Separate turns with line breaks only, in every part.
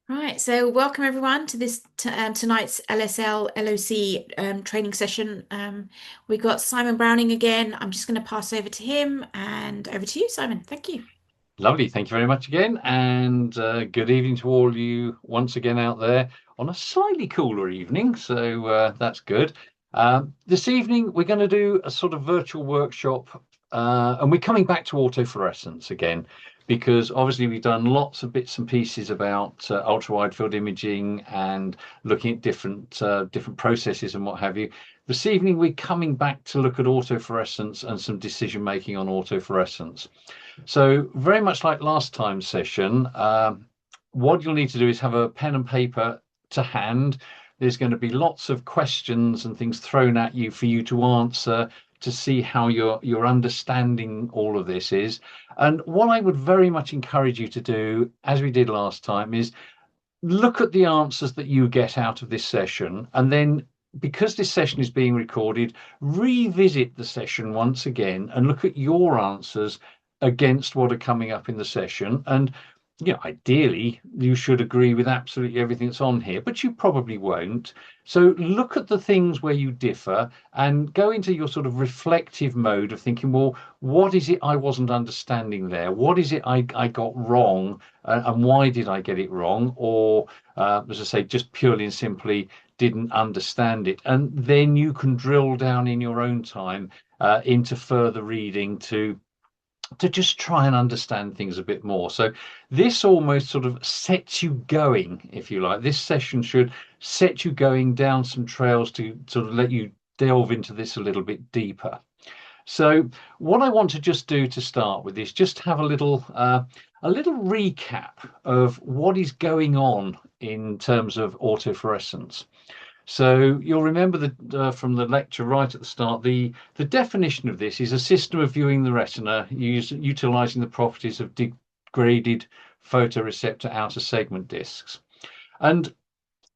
Right, so welcome everyone to this tonight's LSL LOC training session. We've got Simon Browning again. I'm just going to pass over to him and over to you, Simon. Thank you.
Lovely. Thank you very much again. And good evening to all you once again out there on a slightly cooler evening. So that's good. This evening, we're going to do a sort of virtual workshop. And we're coming back to autofluorescence again, because obviously we've done lots of bits and pieces about ultra wide field imaging and looking at different processes and what have you. This evening, we're coming back to look at autofluorescence and some decision making on autofluorescence. So very much like last time's session, what you'll need to do is have a pen and paper to hand. There's going to be lots of questions and things thrown at you for you to answer to see how your understanding all of this is. And what I would very much encourage you to do, as we did last time, is look at the answers that you get out of this session, and then because this session is being recorded, revisit the session once again and look at your answers against what are coming up in the session. And ideally you should agree with absolutely everything that's on here, but you probably won't. So look at the things where you differ and go into your sort of reflective mode of thinking, well, what is it I wasn't understanding there? What is it I got wrong? And why did I get it wrong? Or, as I say, just purely and simply didn't understand it. And then you can drill down in your own time into further reading to just try and understand things a bit more. So this almost sort of sets you going, if you like. This session should set you going down some trails to sort of let you delve into this a little bit deeper. So what I want to just do to start with is just have a little recap of what is going on in terms of autofluorescence. So you'll remember that from the lecture right at the start, the definition of this is a system of viewing the retina utilizing the properties of degraded photoreceptor outer segment discs. And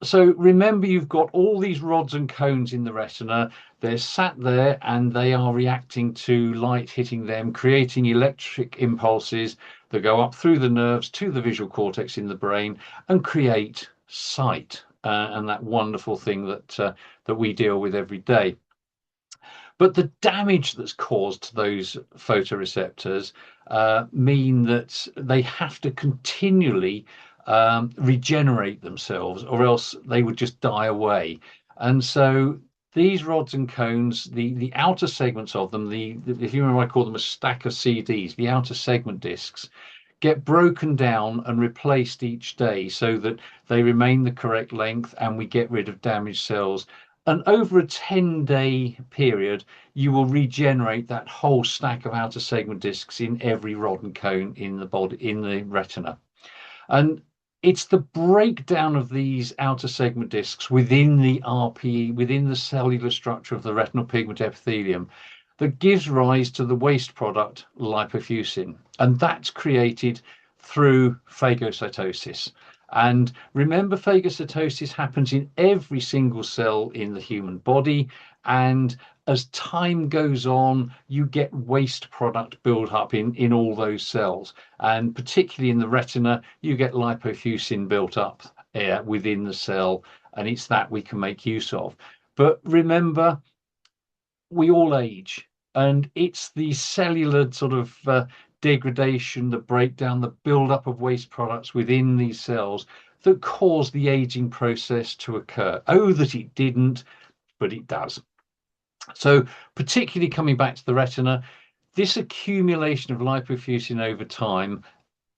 so remember, you've got all these rods and cones in the retina. They're sat there and they are reacting to light hitting them, creating electric impulses that go up through the nerves to the visual cortex in the brain and create sight, and that wonderful thing that we deal with every day. But the damage that's caused to those photoreceptors mean that they have to continually regenerate themselves, or else they would just die away. And so these rods and cones, the outer segments of them, if you remember, I call them a stack of CDs, the outer segment discs, get broken down and replaced each day so that they remain the correct length and we get rid of damaged cells. And over a 10-day period, you will regenerate that whole stack of outer segment discs in every rod and cone in the body, in the retina. And it's the breakdown of these outer segment discs within the RPE, within the cellular structure of the retinal pigment epithelium, that gives rise to the waste product lipofuscin. And that's created through phagocytosis. And remember, phagocytosis happens in every single cell in the human body. And as time goes on, you get waste product built up in all those cells. And particularly in the retina, you get lipofuscin built up within the cell. And it's that we can make use of. But remember, we all age, and it's the cellular sort of degradation, the breakdown, the buildup of waste products within these cells that cause the aging process to occur. Oh, that it didn't, but it does. So particularly coming back to the retina, this accumulation of lipofuscin over time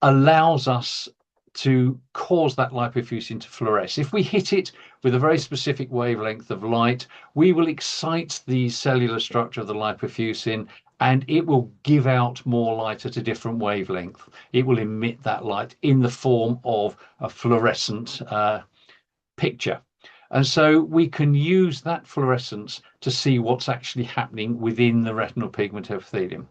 allows us to cause that lipofuscin to fluoresce. If we hit it with a very specific wavelength of light, we will excite the cellular structure of the lipofuscin and it will give out more light at a different wavelength. It will emit that light in the form of a fluorescent picture. And so we can use that fluorescence to see what's actually happening within the retinal pigment epithelium.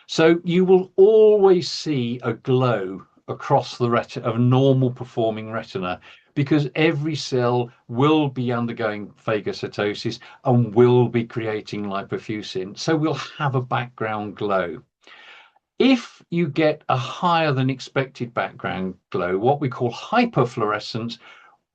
So you will always see a glow across the retina of a normal performing retina, because every cell will be undergoing phagocytosis and will be creating lipofuscin. So we'll have a background glow. If you get a higher than expected background glow, what we call hyperfluorescence,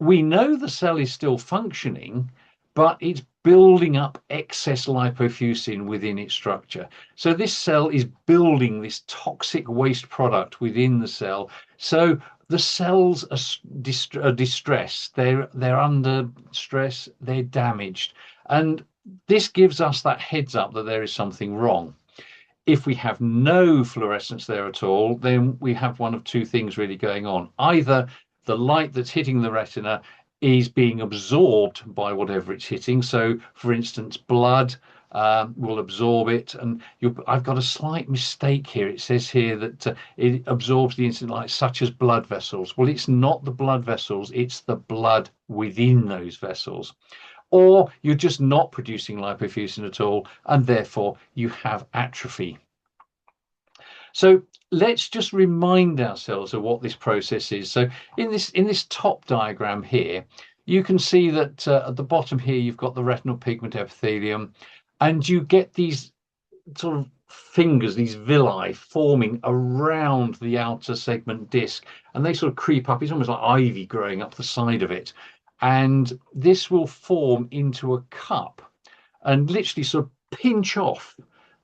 we know the cell is still functioning, but it's building up excess lipofuscin within its structure. So this cell is building this toxic waste product within the cell. So the cells are distressed. They're under stress. They're damaged, and this gives us that heads up that there is something wrong. If we have no fluorescence there at all, then we have one of two things really going on. Either the light that's hitting the retina is being absorbed by whatever it's hitting. So, for instance, blood will absorb it. And I've got a slight mistake here. It says here that it absorbs the incident light, such as blood vessels. Well, it's not the blood vessels, it's the blood within those vessels. Or you're just not producing lipofuscin at all, and therefore you have atrophy. So let's just remind ourselves of what this process is. So in this top diagram here, you can see that at the bottom here, you've got the retinal pigment epithelium, and you get these sort of fingers, these villi forming around the outer segment disc, and they sort of creep up. It's almost like ivy growing up the side of it. And this will form into a cup and literally sort of pinch off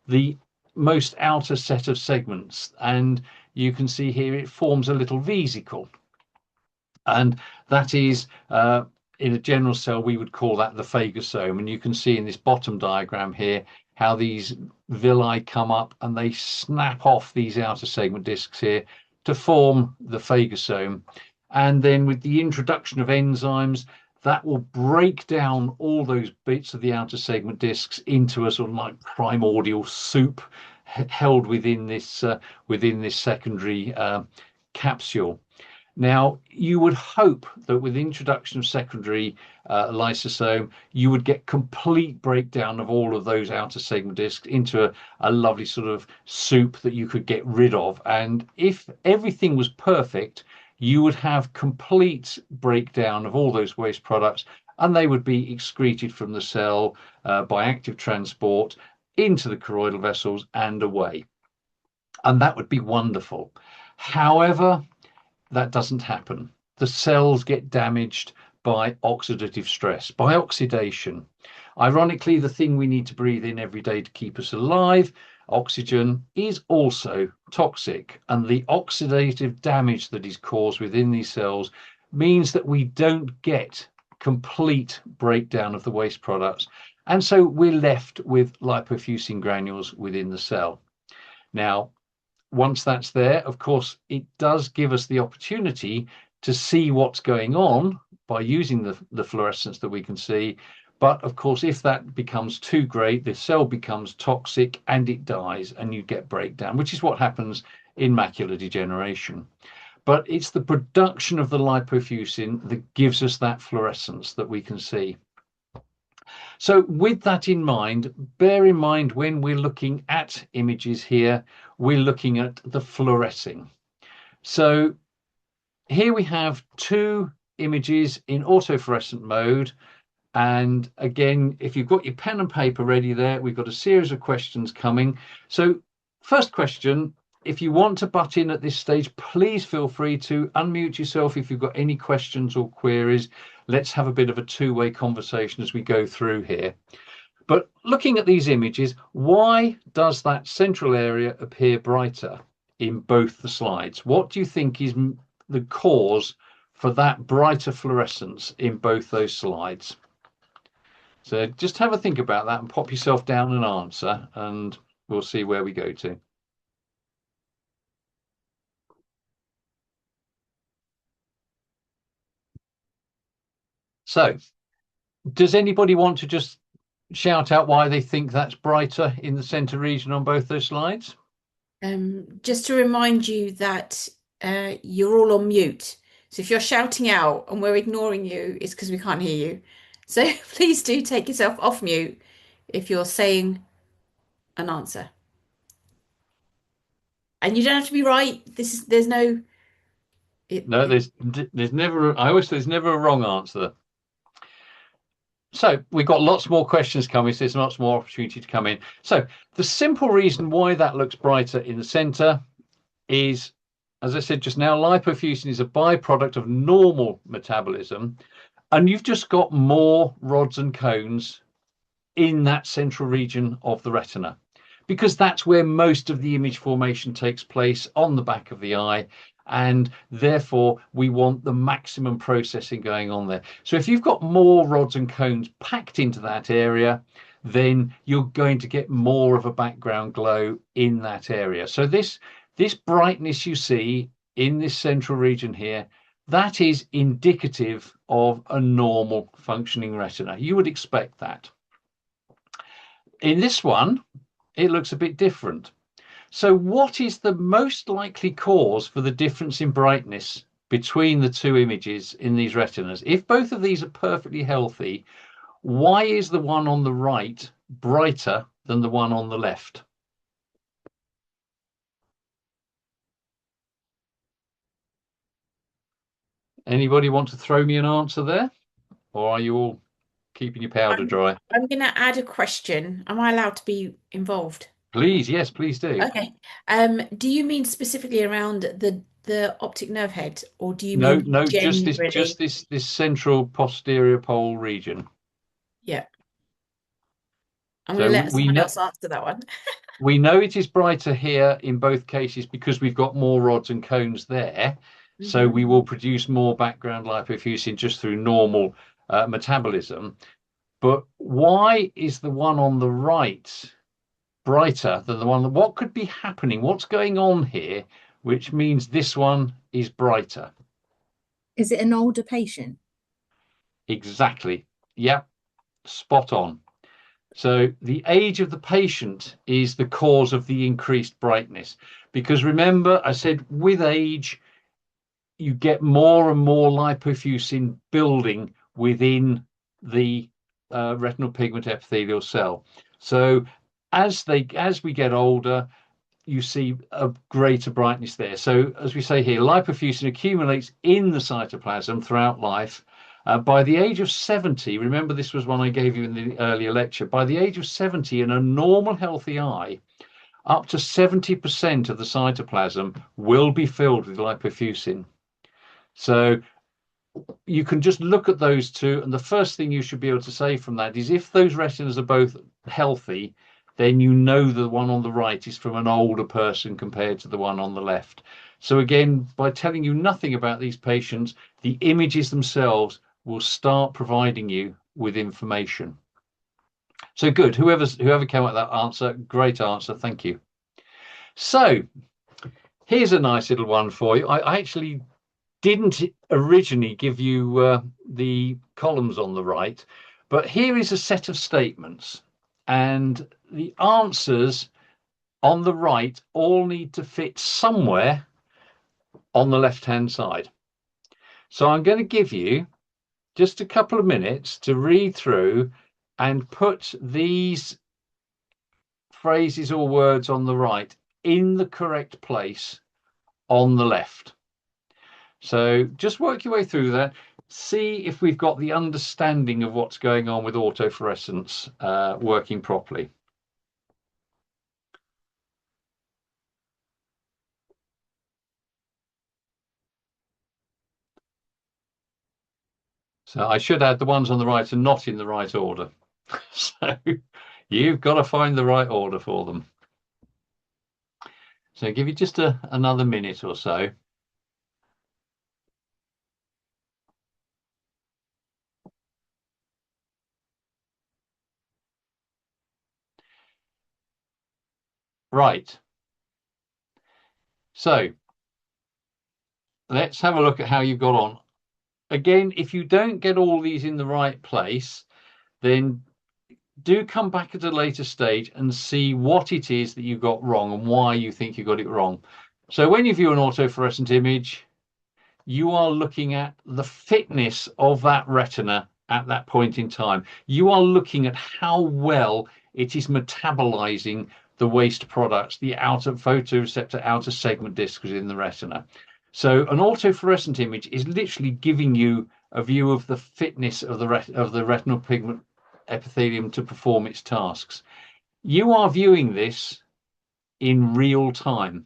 the most outer set of segments. And you can see here it forms a little vesicle. And that is, in a general cell, we would call that the phagosome. And you can see in this bottom diagram here how these villi come up and they snap off these outer segment discs here to form the phagosome. And then with the introduction of enzymes, that will break down all those bits of the outer segment discs into a sort of like primordial soup held within this secondary capsule. Now, you would hope that with the introduction of secondary lysosome, you would get complete breakdown of all of those outer segment discs into a lovely sort of soup that you could get rid of. And if everything was perfect, you would have complete breakdown of all those waste products, and they would be excreted from the cell by active transport into the choroidal vessels and away. And that would be wonderful. However, that doesn't happen. The cells get damaged by oxidative stress, by oxidation. Ironically, the thing we need to breathe in every day to keep us alive, oxygen, is also toxic. And the oxidative damage that is caused within these cells means that we don't get complete breakdown of the waste products. And so we're left with lipofuscin granules within the cell. Now, once that's there, of course, it does give us the opportunity to see what's going on by using the fluorescence that we can see. But of course, if that becomes too great, the cell becomes toxic and it dies and you get breakdown, which is what happens in macular degeneration. But it's the production of the lipofuscin that gives us that fluorescence that we can see. So with that in mind, bear in mind when we're looking at images here, we're looking at the fluorescing. So here we have two images in autofluorescent mode. And again, if you've got your pen and paper ready there, we've got a series of questions coming. So first question, if you want to butt in at this stage, please feel free to unmute yourself if you've got any questions or queries. Let's have a bit of a two-way conversation as we go through here. But looking at these images, why does that central area appear brighter in both the slides? What do you think is the cause for that brighter fluorescence in both those slides? So just have a think about that and pop yourself down an answer, and we'll see where we go to. So, does anybody want to just shout out why they think that's brighter in the center region on both those slides?
Just to remind you that you're all on mute. So if you're shouting out and we're ignoring you, it's because we can't hear you. So please do take yourself off mute if you're saying an answer. And you don't have to be right. There's no
No, there's never. I always say there's never a wrong answer. So we've got lots more questions coming, so there's lots more opportunity to come in. So the simple reason why that looks brighter in the center is, as I said just now, lipofuscin is a byproduct of normal metabolism, and you've just got more rods and cones in that central region of the retina, because that's where most of the image formation takes place, on the back of the eye, and therefore we want the maximum processing going on there. So if you've got more rods and cones packed into that area, then you're going to get more of a background glow in that area. So this brightness you see in this central region here, that is indicative of a normal functioning retina. You would expect that. In this one, it looks a bit different. So what is the most likely cause for the difference in brightness between the two images in these retinas? If both of these are perfectly healthy, why is the one on the right brighter than the one on the left? Anybody want to throw me an answer there? Or are you all keeping your powder
I'm
dry?
I'm going to add a question. Am I allowed to be involved?
Please, yes, please do.
Okay. Do you mean specifically around the optic nerve head, or do you
No,
mean
no, just
generally?
this central posterior pole region.
Yeah. I'm going
So
to
we,
let
we
someone
know
else answer that one.
we know it is brighter here in both cases because we've got more rods and cones there. So
Hmm.
we will produce more background lipofuscin just through normal metabolism. But why is the one on the right brighter than the one? What could be happening? What's going on here, which means this one is brighter?
Is it an older patient?
Exactly. Yep, spot on. So the age of the patient is the cause of the increased brightness. Because remember, I said with age, you get more and more lipofuscin building within the retinal pigment epithelial cell. So as we get older, you see a greater brightness there. So as we say here, lipofuscin accumulates in the cytoplasm throughout life. By the age of 70, remember this was one I gave you in the earlier lecture, by the age of 70 in a normal healthy eye, up to 70% of the cytoplasm will be filled with lipofuscin. So you can just look at those two, and the first thing you should be able to say from that is if those retinas are both healthy, then you know the one on the right is from an older person compared to the one on the left. So again, by telling you nothing about these patients, the images themselves will start providing you with information. So good. Whoever came up with that answer, great answer. Thank you. So here's a nice little one for you. I actually didn't originally give you the columns on the right, but here is a set of statements, and the answers on the right all need to fit somewhere on the left-hand side. So I'm going to give you just a couple of minutes to read through and put these phrases or words on the right in the correct place on the left. So just work your way through that. See if we've got the understanding of what's going on with autofluorescence working properly. So I should add the ones on the right are not in the right order. So you've got to find the right order for them. So give you just another minute or so. Right. So let's have a look at how you've got on. Again, if you don't get all these in the right place, then do come back at a later stage and see what it is that you got wrong and why you think you got it wrong. So when you view an autofluorescent image, you are looking at the fitness of that retina at that point in time. You are looking at how well it is metabolizing the waste products, the outer photoreceptor outer segment discs within the retina. So an autofluorescent image is literally giving you a view of the fitness of the retinal pigment epithelium to perform its tasks. You are viewing this in real time.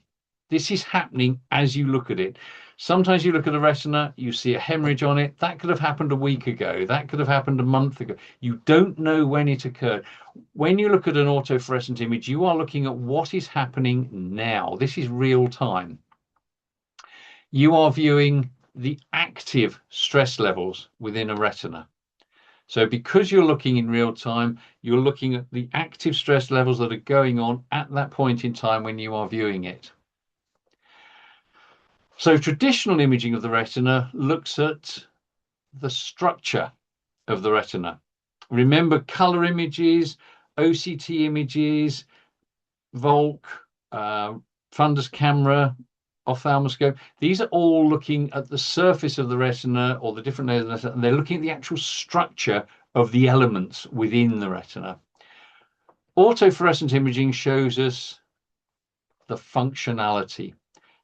This is happening as you look at it. Sometimes you look at a retina, you see a hemorrhage on it. That could have happened a week ago. That could have happened a month ago. You don't know when it occurred. When you look at an autofluorescent image, you are looking at what is happening now. This is real time. You are viewing the active stress levels within a retina. So because you're looking in real time, you're looking at the active stress levels that are going on at that point in time when you are viewing it. So traditional imaging of the retina looks at the structure of the retina. Remember color images, OCT images, Volk, fundus camera, ophthalmoscope. These are all looking at the surface of the retina or the different layers of the retina, and they're looking at the actual structure of the elements within the retina. Autofluorescent imaging shows us the functionality.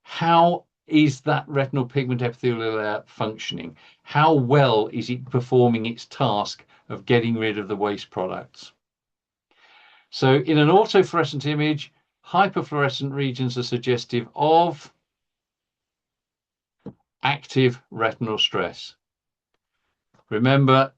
How is that retinal pigment epithelial layer functioning? How well is it performing its task of getting rid of the waste products? So in an autofluorescent image, hyperfluorescent regions are suggestive of active retinal stress. Remember,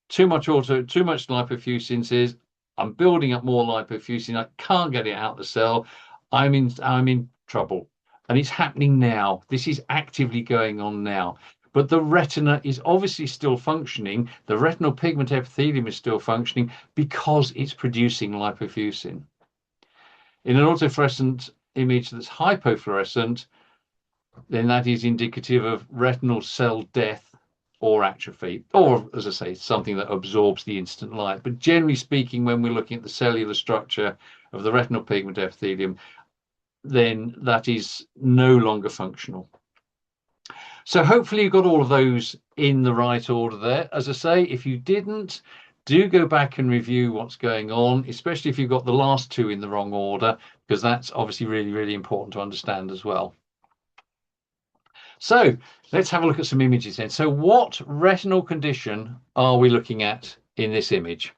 too much lipofuscin says I'm building up more lipofuscin. I can't get it out the cell. I'm in trouble, and it's happening now. This is actively going on now. But the retina is obviously still functioning. The retinal pigment epithelium is still functioning because it's producing lipofuscin. In an autofluorescent image that's hypofluorescent, then that is indicative of retinal cell death or atrophy, or as I say, something that absorbs the instant light. But generally speaking, when we're looking at the cellular structure of the retinal pigment epithelium, then that is no longer functional. So hopefully you got all of those in the right order there. As I say, if you didn't, do go back and review what's going on, especially if you've got the last two in the wrong order, because that's obviously really, really important to understand as well. So let's have a look at some images then. So what retinal condition are we looking at in this image?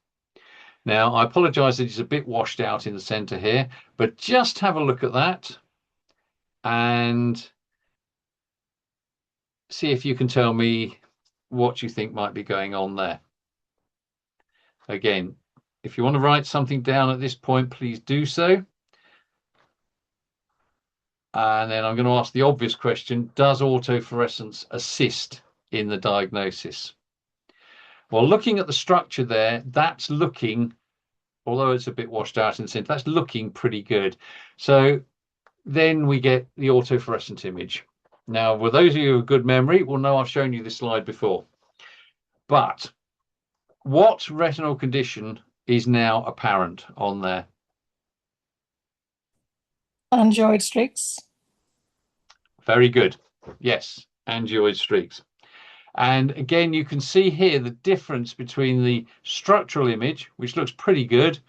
Now, I apologize that it's a bit washed out in the center here, but just have a look at that and see if you can tell me what you think might be going on there. Again, if you want to write something down at this point, please do so. And then I'm going to ask the obvious question, does autofluorescence assist in the diagnosis? Well, looking at the structure there, that's looking, although it's a bit washed out in the center, that's looking pretty good. So then we get the autofluorescent image. Now, for those of you with good memory, will know I've shown you this slide before. But what retinal condition is now apparent on there?
Angioid streaks.
Very good. Yes, angioid streaks. And again, you can see here the difference between the structural image, which looks pretty good,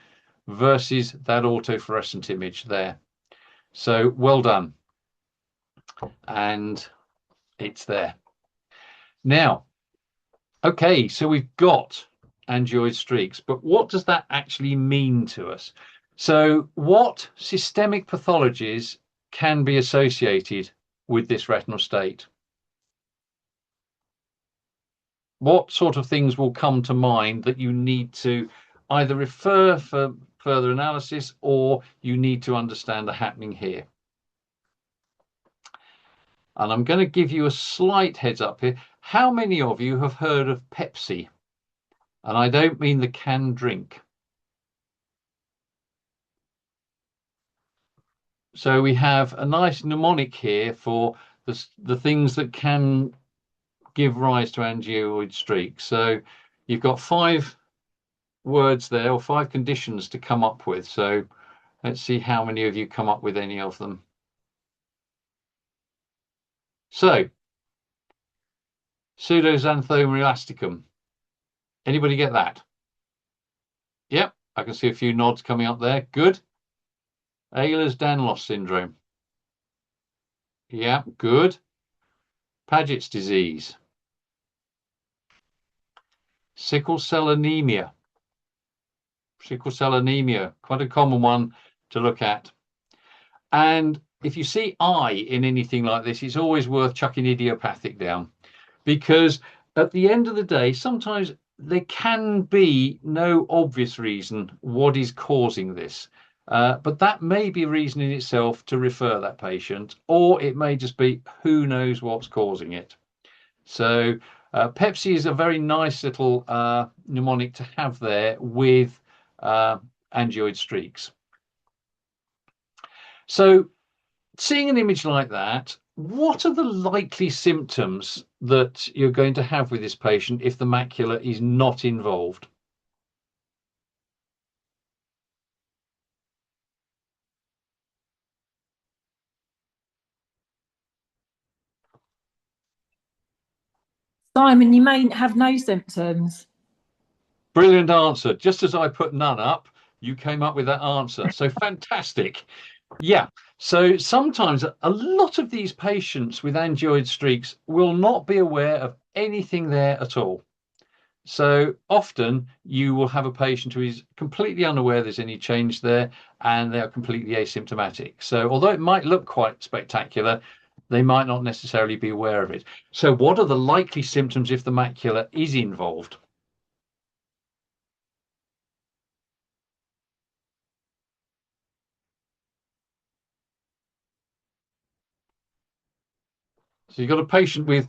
versus that autofluorescent image there. So well done. And it's there. Now, okay, so we've got angioid streaks, but what does that actually mean to us? So what systemic pathologies can be associated with this retinal state? What sort of things will come to mind that you need to either refer for further analysis or you need to understand are happening here? And I'm going to give you a slight heads up here. How many of you have heard of Pepsi? And I don't mean the canned drink. So we have a nice mnemonic here for the things that can give rise to angioid streaks. So you've got 5 words there, or 5 conditions to come up with. So let's see how many of you come up with any of them. So pseudoxanthoma elasticum. Anybody get that? Yep, I can see a few nods coming up there. Good. Ehlers-Danlos syndrome. Yeah, good. Paget's disease, sickle cell anemia. Sickle cell anemia, quite a common one to look at. And if you see I in anything like this, it's always worth chucking idiopathic down, because at the end of the day, sometimes there can be no obvious reason what is causing this. But that may be a reason in itself to refer that patient, or it may just be who knows what's causing it. So Pepsi is a very nice little mnemonic to have there with angioid streaks. So seeing an image like that, what are the likely symptoms that you're going to have with this patient if the macula is not involved?
Simon, you may have no symptoms.
Brilliant answer. Just as I put none up, you came up with that answer. So fantastic. Yeah. So sometimes a lot of these patients with angioid streaks will not be aware of anything there at all. So often you will have a patient who is completely unaware there's any change there and they are completely asymptomatic. So although it might look quite spectacular, they might not necessarily be aware of it. So what are the likely symptoms if the macula is involved? So you've got a patient with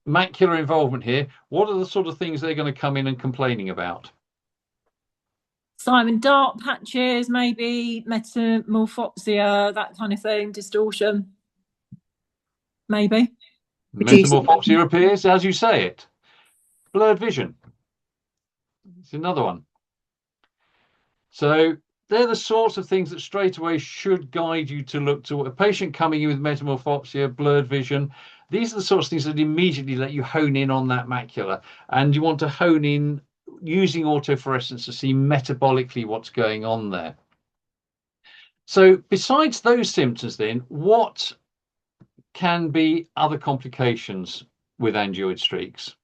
macular involvement here. What are the sort of things they're going to come in and complaining about?
Simon, dark patches, maybe metamorphopsia, that kind of thing, distortion, maybe.
Metamorphopsia appears as you say it. Blurred vision. It's another one. So they're the sorts of things that straight away should guide you to look to a patient coming in with metamorphopsia, blurred vision. These are the sorts of things that immediately let you hone in on that macula. And you want to hone in using autofluorescence to see metabolically what's going on there. So besides those symptoms, then, what can be other complications with angioid streaks?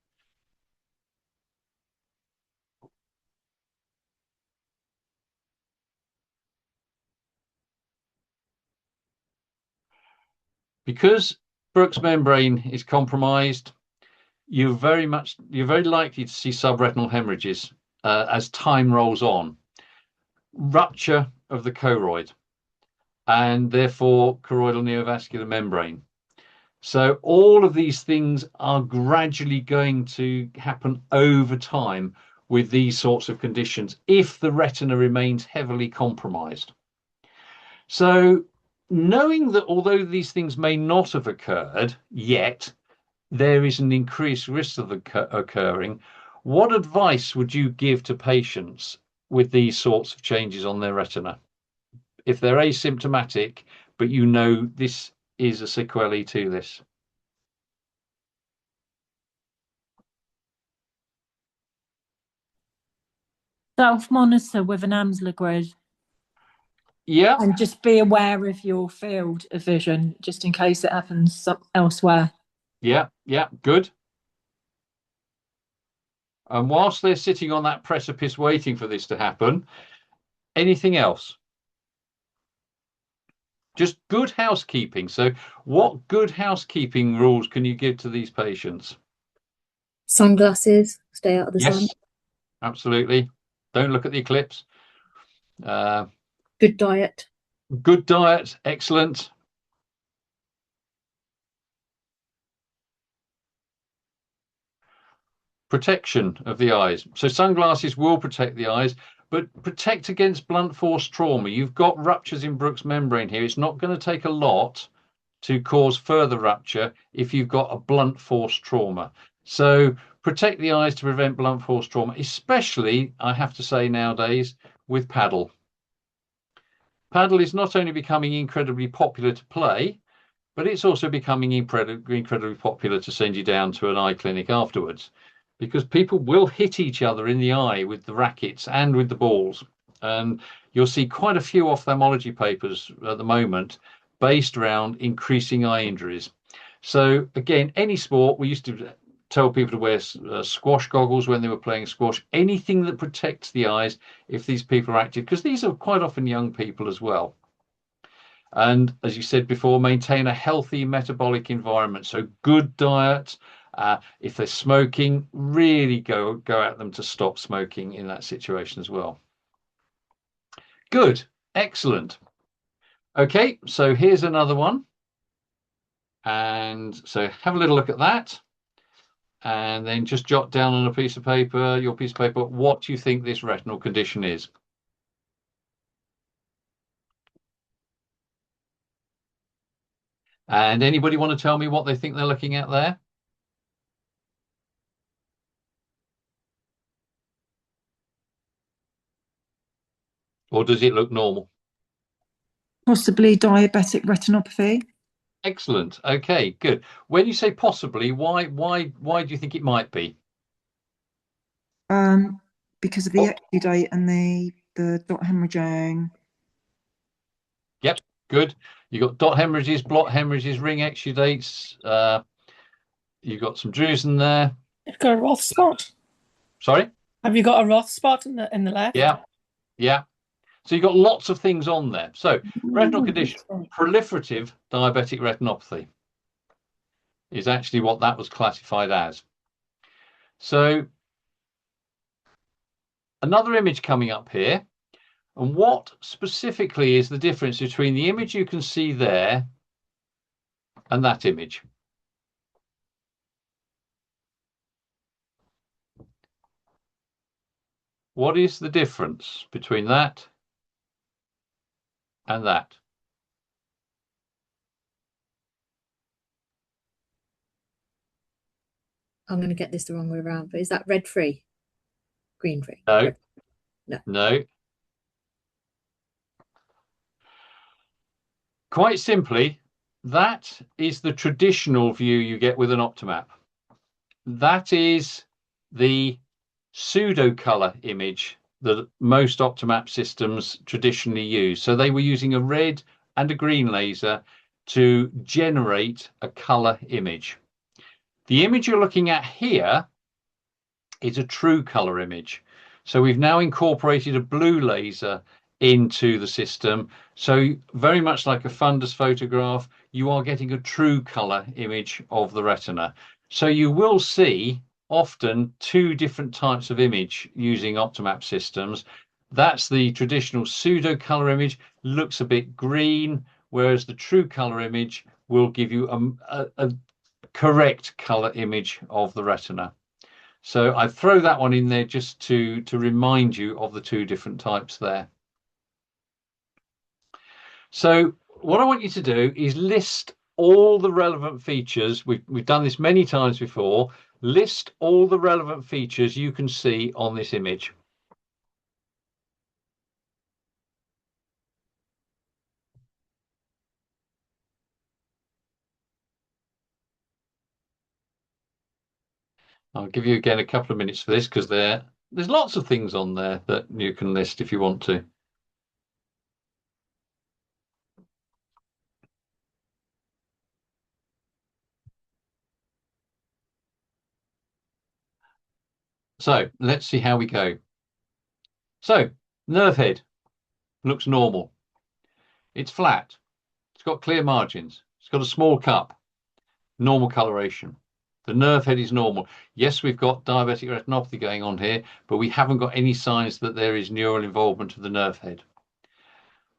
Because Bruch's membrane is compromised, you're very likely to see subretinal hemorrhages as time rolls on, rupture of the choroid, and therefore choroidal neovascular membrane. So all of these things are gradually going to happen over time with these sorts of conditions if the retina remains heavily compromised. So knowing that although these things may not have occurred yet, there is an increased risk of occurring, what advice would you give to patients with these sorts of changes on their retina? If they're asymptomatic, but you know this is a sequelae to this.
Self-monitor with an Amsler grid.
Yeah.
And just be aware of your field of vision, just in case it happens elsewhere.
Yeah, good. And whilst they're sitting on that precipice waiting for this to happen, anything else? Just good housekeeping. So what good housekeeping rules can you give to these patients?
Sunglasses, stay out of the sun.
Yes, absolutely. Don't look at the eclipse.
Good diet.
Good diet, excellent. Protection of the eyes. So sunglasses will protect the eyes, but protect against blunt force trauma. You've got ruptures in Bruch's membrane here. It's not going to take a lot to cause further rupture if you've got a blunt force trauma. So protect the eyes to prevent blunt force trauma, especially, I have to say nowadays, with paddle. Paddle is not only becoming incredibly popular to play, but it's also becoming incredibly popular to send you down to an eye clinic afterwards, because people will hit each other in the eye with the rackets and with the balls. And you'll see quite a few ophthalmology papers at the moment based around increasing eye injuries. So again, any sport, we used to tell people to wear squash goggles when they were playing squash, anything that protects the eyes if these people are active, because these are quite often young people as well. And as you said before, maintain a healthy metabolic environment. So good diet. If they're smoking, really go at them to stop smoking in that situation as well. Good, excellent. Okay, so here's another one. And so have a little look at that. And then just jot down on a piece of paper, your piece of paper, what you think this retinal condition is. And anybody want to tell me what they think they're looking at there? Or does it look normal?
Possibly diabetic retinopathy.
Excellent. Okay, good. When you say possibly, why do you think it might be?
Because of the exudate and the dot hemorrhaging.
Yep, good. You've got dot hemorrhages, blot hemorrhages, ring exudates. You've got some drusen there.
You've got a Roth spot.
Sorry?
Have you got a Roth spot in the left?
Yeah, yeah. So you've got lots of things on there. So retinal condition, proliferative diabetic retinopathy is actually what that was classified as. So another image coming up here. And what specifically is the difference between the image you can see there and that image? What is the difference between that and that?
I'm going to get this the wrong way around, but is that red free? Green free?
No.
Red. No.
No. Quite simply, that is the traditional view you get with an Optomap. That is the pseudo color image that most Optomap systems traditionally use. So they were using a red and a green laser to generate a color image. The image you're looking at here is a true color image. So we've now incorporated a blue laser into the system. So very much like a fundus photograph, you are getting a true color image of the retina. So you will see often two different types of image using Optomap systems. That's the traditional pseudo color image, looks a bit green, whereas the true color image will give you a correct color image of the retina. So I throw that one in there just to remind you of the two different types there. So what I want you to do is list all the relevant features. We've done this many times before. List all the relevant features you can see on this image. I'll give you again a couple of minutes for this because there's lots of things on there that you can list if you want to. So let's see how we go. So nerve head looks normal. It's flat. It's got clear margins. It's got a small cup. Normal coloration. The nerve head is normal. Yes, we've got diabetic retinopathy going on here, but we haven't got any signs that there is neural involvement of the nerve head.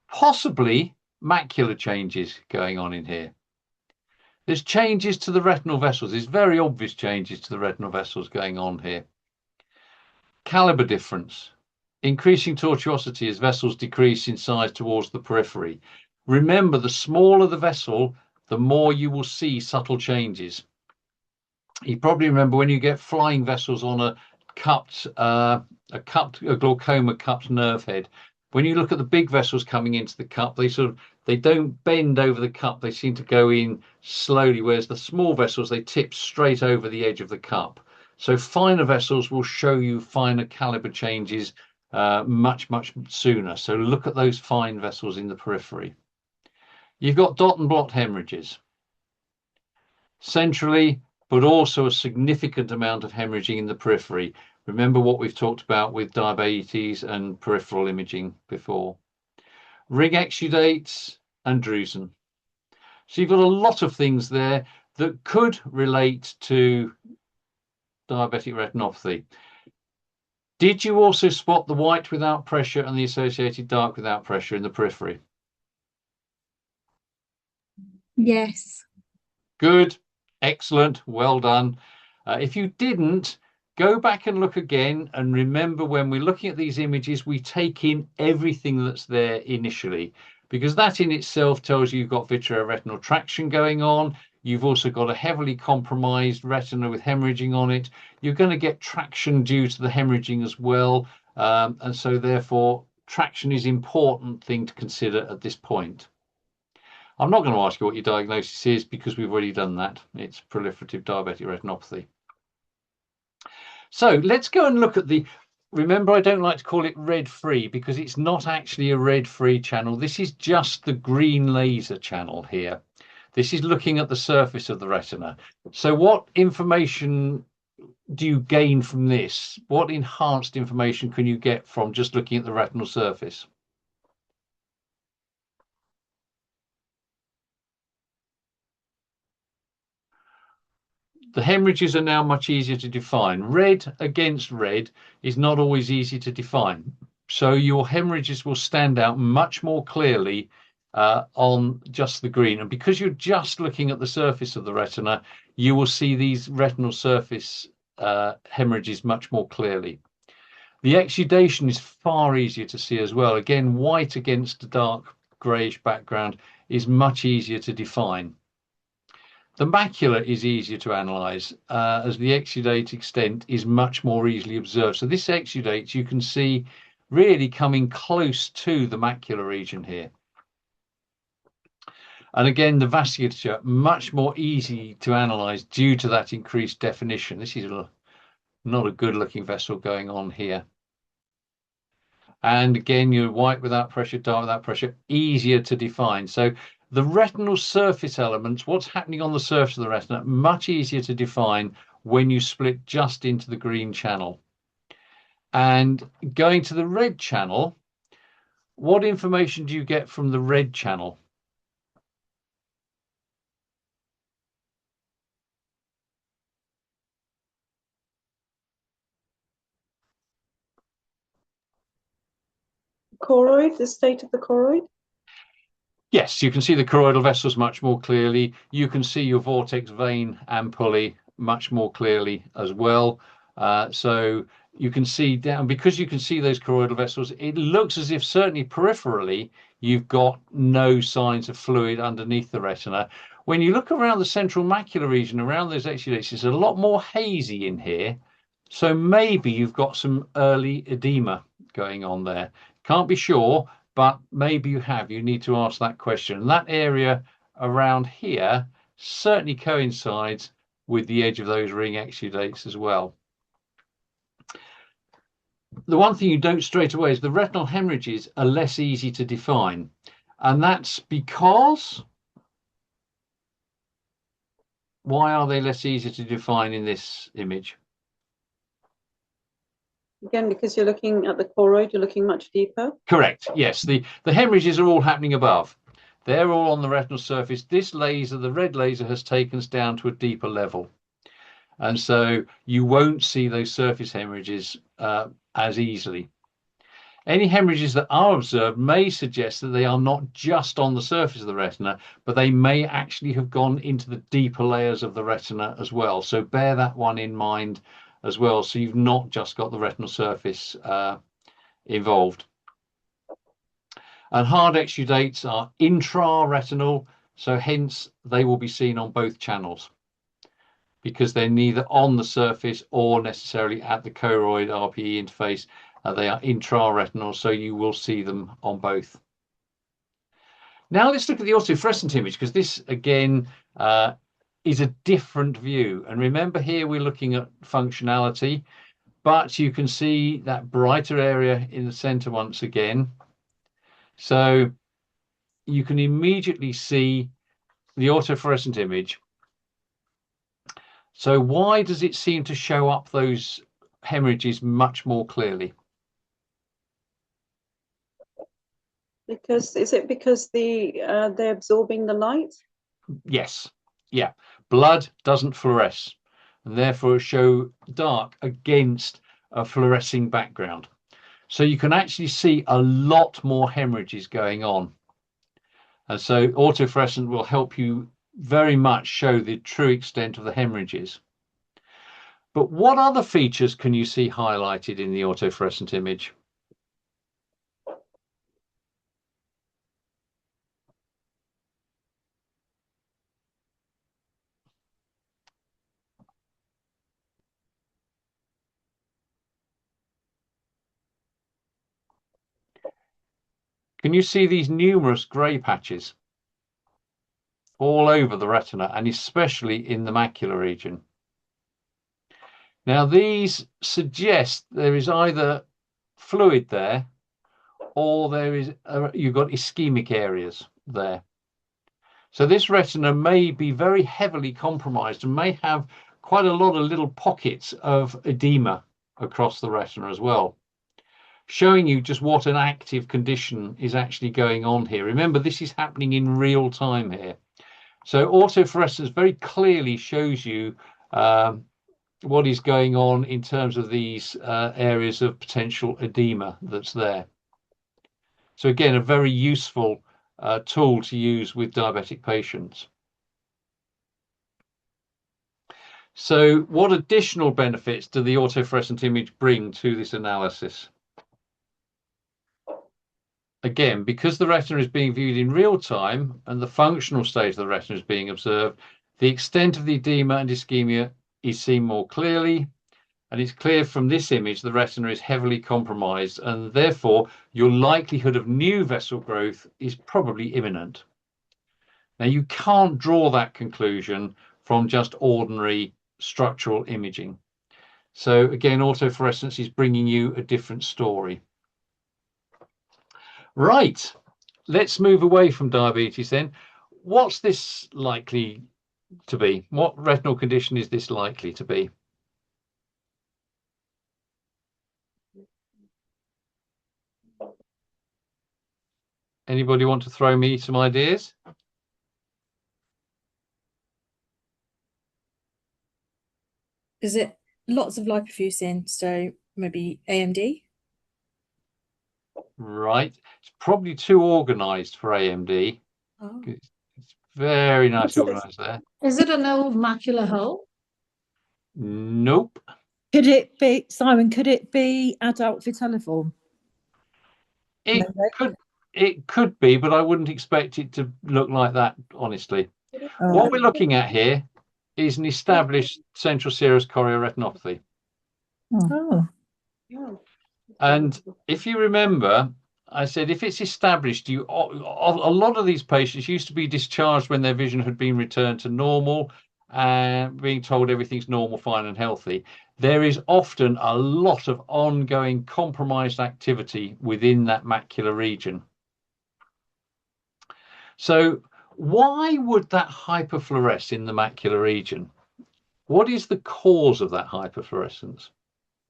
Possibly macular changes going on in here. There's changes to the retinal vessels. There's very obvious changes to the retinal vessels going on here. Caliber difference. Increasing tortuosity as vessels decrease in size towards the periphery. Remember, the smaller the vessel, the more you will see subtle changes. You probably remember when you get flying vessels on a glaucoma cupped nerve head. When you look at the big vessels coming into the cup, they don't bend over the cup. They seem to go in slowly, whereas the small vessels, they tip straight over the edge of the cup. So finer vessels will show you finer caliber changes much sooner. So look at those fine vessels in the periphery. You've got dot and blot hemorrhages. centrally, but also a significant amount of hemorrhaging in the periphery. Remember what we've talked about with diabetes and peripheral imaging before. Ring exudates and drusen. So you've got a lot of things there that could relate to diabetic retinopathy. Did you also spot the white without pressure and the associated dark without pressure in the periphery?
Yes.
Good, excellent, well done. If you didn't, go back and look again and remember when we're looking at these images, we take in everything that's there initially, because that in itself tells you you've got vitreoretinal traction going on. You've also got a heavily compromised retina with hemorrhaging on it. You're going to get traction due to the hemorrhaging as well. And so therefore, traction is an important thing to consider at this point. I'm not going to ask you what your diagnosis is because we've already done that. It's proliferative diabetic retinopathy. So let's go and look at the, remember I don't like to call it red-free because it's not actually a red-free channel. This is just the green laser channel here. This is looking at the surface of the retina. So what information do you gain from this? What enhanced information can you get from just looking at the retinal surface? The hemorrhages are now much easier to define. Red against red is not always easy to define. So your hemorrhages will stand out much more clearly on just the green. And because you're just looking at the surface of the retina, you will see these retinal surface hemorrhages much more clearly. The exudation is far easier to see as well. Again, white against a dark greyish background is much easier to define. The macula is easier to analyse as the exudate extent is much more easily observed. So this exudate you can see really coming close to the macular region here. And again, the vasculature much more easy to analyse due to that increased definition. This is not a good looking vessel going on here. And again, you're white without pressure, dark without pressure, easier to define. So the retinal surface elements, what's happening on the surface of the retina, much easier to define when you split just into the green channel. And going to the red channel, what information do you get from the red channel?
Choroid, the state of the choroid?
Yes, you can see the choroidal vessels much more clearly. You can see your vortex vein ampullae much more clearly as well. So you can see down, because you can see those choroidal vessels, it looks as if certainly peripherally, you've got no signs of fluid underneath the retina. When you look around the central macular region, around those exudates, it's a lot more hazy in here. So maybe you've got some early edema going on there. Can't be sure, but maybe you have. You need to ask that question. And that area around here certainly coincides with the edge of those ring exudates as well. The one thing you don't straight away is the retinal hemorrhages are less easy to define. And that's because, why are they less easy to define in this image?
Again, because you're looking at the choroid, you're looking much deeper.
Correct. Yes, the hemorrhages are all happening above. They're all on the retinal surface. This laser, the red laser, has taken us down to a deeper level. And so you won't see those surface hemorrhages as easily. Any hemorrhages that are observed may suggest that they are not just on the surface of the retina, but they may actually have gone into the deeper layers of the retina as well. So bear that one in mind as well. So you've not just got the retinal surface involved. And hard exudates are intraretinal, so hence they will be seen on both channels because they're neither on the surface or necessarily at the choroid RPE interface. They are intraretinal, so you will see them on both. Now let's look at the autofluorescent image, because this again is a different view. And remember, here we're looking at functionality, but you can see that brighter area in the center once again. So you can immediately see the autofluorescent image So why does it seem to show up those hemorrhages much more clearly?
Is it because they're absorbing the light?
Yes. Yeah. Blood doesn't fluoresce and therefore show dark against a fluorescing background. So you can actually see a lot more hemorrhages going on. And so autofluorescent will help you very much show the true extent of the hemorrhages. But what other features can you see highlighted in the autofluorescent image? Can you see these numerous grey patches all over the retina and especially in the macular region? Now, these suggest there is either fluid there or you've got ischemic areas there. So this retina may be very heavily compromised and may have quite a lot of little pockets of edema across the retina as well, showing you just what an active condition is actually going on here. Remember, this is happening in real time here. So autofluorescence very clearly shows you what is going on in terms of these areas of potential edema that's there. So again, a very useful tool to use with diabetic patients. So what additional benefits do the autofluorescent image bring to this analysis? Again, because the retina is being viewed in real time and the functional state of the retina is being observed, the extent of the edema and ischemia is seen more clearly. And it's clear from this image the retina is heavily compromised, and therefore your likelihood of new vessel growth is probably imminent. Now, you can't draw that conclusion from just ordinary structural imaging. So again, autofluorescence is bringing you a different story. Right, let's move away from diabetes then. What's this likely to be? What retinal condition is this likely to be? Anybody want to throw me some ideas?
Is it lots of lipofuscin? So maybe AMD?
Right. It's probably too organized for AMD.
Oh.
It's very nicely organized there.
Is it an old macular hole?
Nope.
Could it be, Simon, could it be adult vitelliform?
It
Maybe.
could be, but I wouldn't expect it to look like that, honestly. What we're looking at here is an established central serous chorioretinopathy.
Oh.
Yeah.
And if you remember, I said if it's established, a lot of these patients used to be discharged when their vision had been returned to normal and being told everything's normal, fine and healthy. There is often a lot of ongoing compromised activity within that macular region. So why would that hyperfluoresce in the macular region? What is the cause of that hyperfluorescence,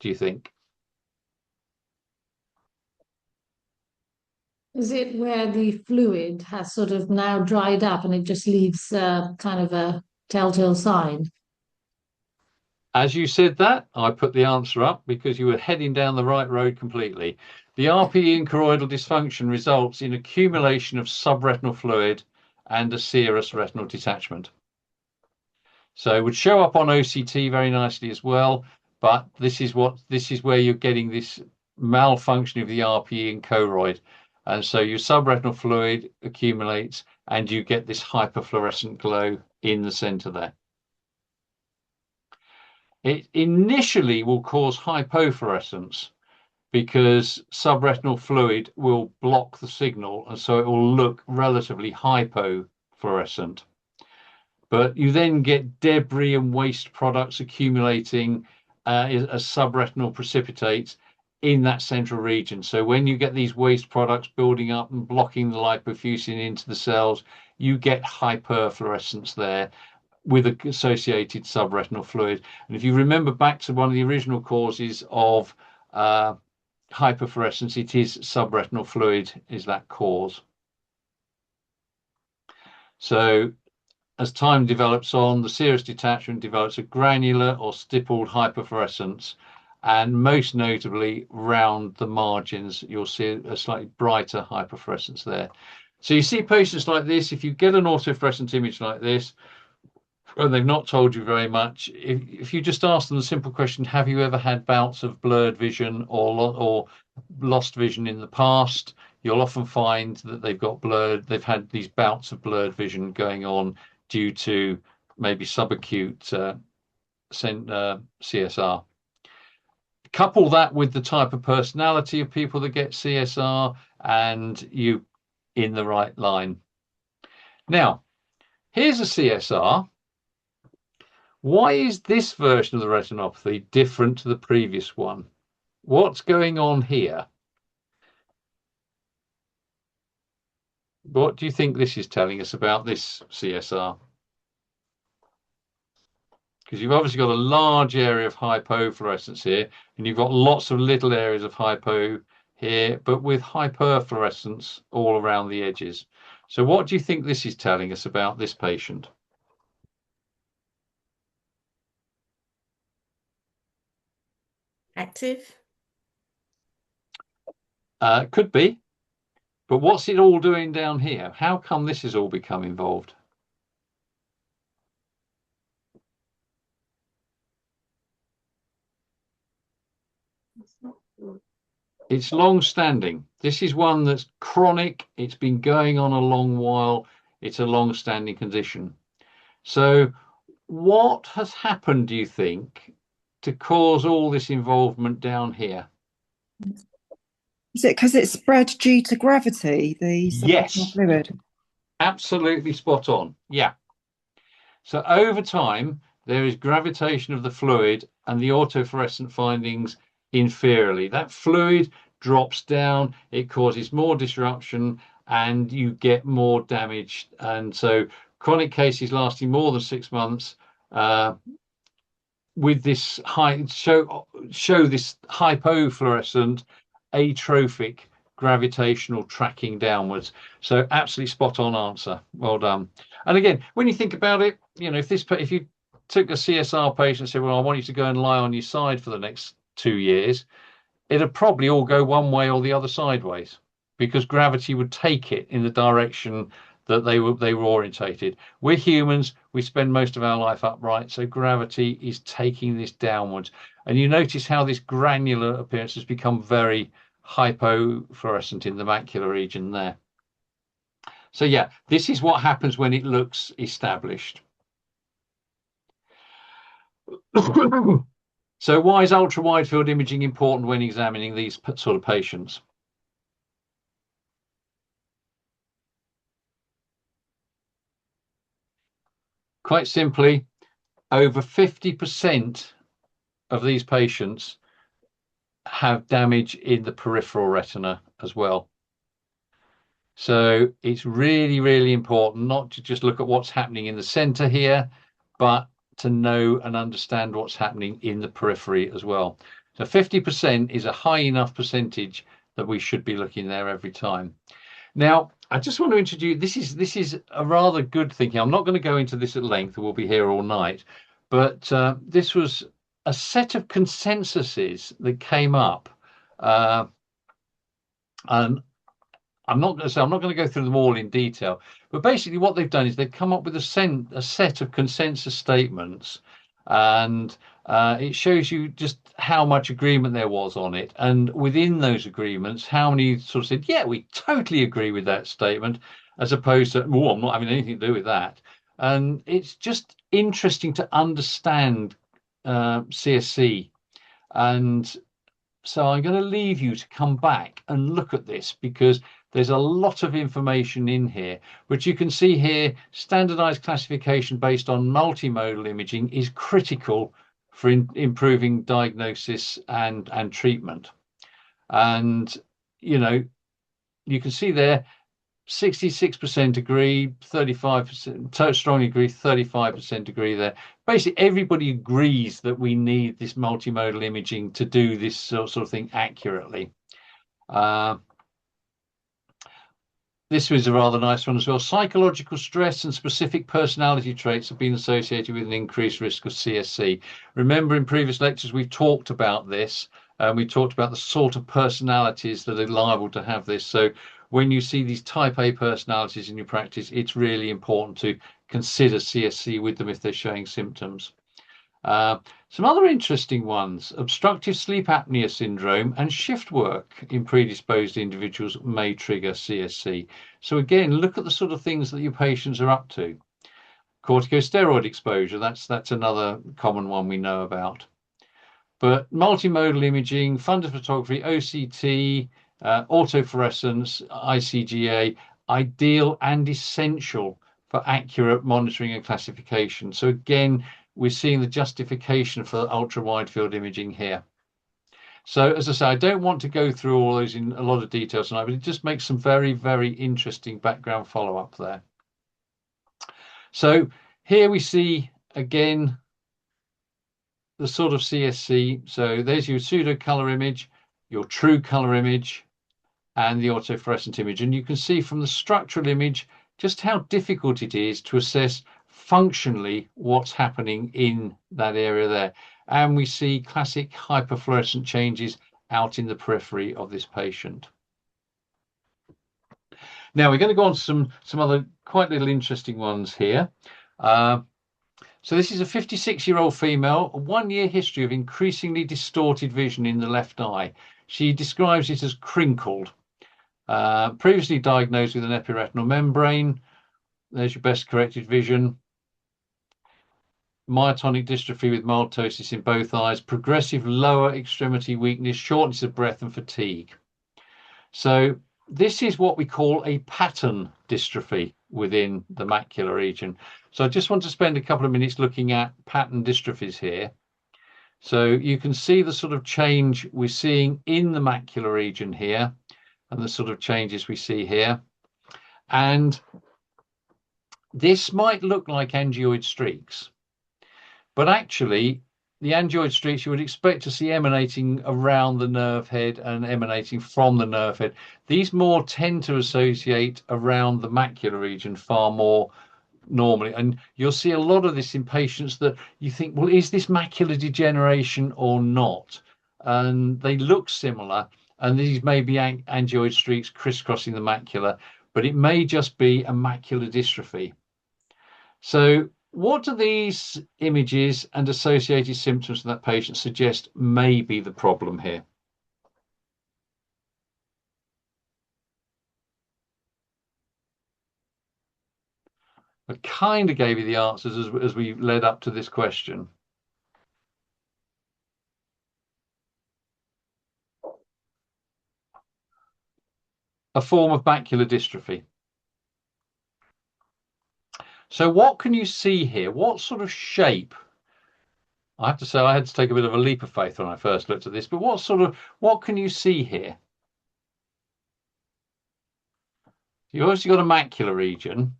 do you think?
Is it where the fluid has sort of now dried up and it just leaves kind of a telltale sign?
As you said that, I put the answer up because you were heading down the right road completely. The RPE and choroidal dysfunction results in accumulation of subretinal fluid and a serous retinal detachment. So it would show up on OCT very nicely as well, but this is where you're getting this malfunction of the RPE and choroid. And so your subretinal fluid accumulates and you get this hyperfluorescent glow in the center there. It initially will cause hypofluorescence because subretinal fluid will block the signal, and so it will look relatively hypofluorescent. But you then get debris and waste products accumulating as subretinal precipitates in that central region. So when you get these waste products building up and blocking the lipofuscin into the cells, you get hyperfluorescence there, with an associated subretinal fluid. And if you remember back to one of the original causes of hyperfluorescence, it is subretinal fluid is that cause. So as time develops on, the serous detachment develops a granular or stippled hyperfluorescence, and most notably round the margins, you'll see a slightly brighter hyperfluorescence there. So you see patients like this, if you get an autofluorescent image like this, and they've not told you very much, if you just ask them the simple question, have you ever had bouts of blurred vision or lost vision in the past, you'll often find that they've had these bouts of blurred vision going on due to maybe subacute CSR. Couple that with the type of personality of people that get CSR, and you in the right line. Now, here's a CSR. Why is this version of the retinopathy different to the previous one? What's going on here? What do you think this is telling us about this CSR? Because you've obviously got a large area of hypofluorescence here, and you've got lots of little areas of hypo here, but with hyperfluorescence all around the edges. So what do you think this is telling us about this patient?
Active.
Could be, but what's it all doing down here? How come this has all become involved? It's long-standing. This is one that's chronic. It's been going on a long while. It's a long-standing condition. So what has happened, do you think, to cause all this involvement down here?
Is it because it's spread due to gravity, the subretinal
Yes,
fluid?
absolutely spot on. Yeah. So over time, there is gravitation of the fluid and the autofluorescent findings inferiorly. That fluid drops down, it causes more disruption, and you get more damage. And so chronic cases lasting more than 6 months with this show this hypofluorescent atrophic gravitational tracking downwards. So absolutely spot on answer. Well done. And again, when you think about it, you know, if you took a CSR patient and said, well, I want you to go and lie on your side for the next 2 years, it'd probably all go one way or the other sideways, because gravity would take it in the direction that they were orientated. We're humans, we spend most of our life upright, so gravity is taking this downwards. And you notice how this granular appearance has become very hypofluorescent in the macular region there. So yeah, this is what happens when it looks established. So why is ultra wide field imaging important when examining these sort of patients? Quite simply, over 50% of these patients have damage in the peripheral retina as well. So it's really, really important not to just look at what's happening in the center here, but to know and understand what's happening in the periphery as well. So 50% is a high enough percentage that we should be looking there every time. Now, I just want to introduce, this is a rather good thinking. I'm not going to go into this at length, we'll be here all night, but this was a set of consensuses that came up, and I'm not going to go through them all in detail, but basically what they've done is they've come up with a set of consensus statements, and it shows you just how much agreement there was on it. And within those agreements, how many sort of said, yeah, we totally agree with that statement, as opposed to, oh, I'm not having anything to do with that. And it's just interesting to understand CSC. And so I'm going to leave you to come back and look at this, because there's a lot of information in here, which you can see here. Standardized classification based on multimodal imaging is critical for improving diagnosis and treatment. And, you know, you can see there, 66% agree, 35% strongly agree, 35% agree there. Basically, everybody agrees that we need this multimodal imaging to do this sort of thing accurately. This was a rather nice one as well. Psychological stress and specific personality traits have been associated with an increased risk of CSC. Remember, in previous lectures, we've talked about this. We talked about the sort of personalities that are liable to have this. So when you see these type A personalities in your practice, it's really important to consider CSC with them if they're showing symptoms. Some other interesting ones: obstructive sleep apnea syndrome and shift work in predisposed individuals may trigger CSC. So again, look at the sort of things that your patients are up to. Corticosteroid exposure, that's another common one we know about. But multimodal imaging, fundus photography, OCT, autofluorescence, ICGA, ideal and essential for accurate monitoring and classification. So again, we're seeing the justification for ultra wide field imaging here. So as I say, I don't want to go through all those in a lot of detail tonight, but it just makes some very, very interesting background follow-up there. So here we see again the sort of CSC. So there's your pseudo color image, your true color image, and the autofluorescent image. And you can see from the structural image just how difficult it is to assess functionally what's happening in that area there. And we see classic hyperfluorescent changes out in the periphery of this patient. Now we're going to go on to some other quite little interesting ones here. So this is a 56-year-old female, a 1-year history of increasingly distorted vision in the left eye. She describes it as crinkled. Previously diagnosed with an epiretinal membrane. There's your best corrected vision. Myotonic dystrophy with mild ptosis in both eyes, progressive lower extremity weakness, shortness of breath and fatigue. So this is what we call a pattern dystrophy within the macular region. So I just want to spend a couple of minutes looking at pattern dystrophies here. So you can see the sort of change we're seeing in the macular region here and the sort of changes we see here. And this might look like angioid streaks, but actually the angioid streaks you would expect to see emanating around the nerve head and emanating from the nerve head. These more tend to associate around the macular region far more normally, and you'll see a lot of this in patients that you think, well, is this macular degeneration or not? And they look similar, and these may be angioid streaks crisscrossing the macula, but it may just be a macular dystrophy. So what do these images and associated symptoms of that patient suggest may be the problem here? I kind of gave you the answers as we led up to this question. A form of macular dystrophy. So what can you see here? What sort of shape? I have to say I had to take a bit of a leap of faith when I first looked at this, but what can you see here? You've obviously got a macular region.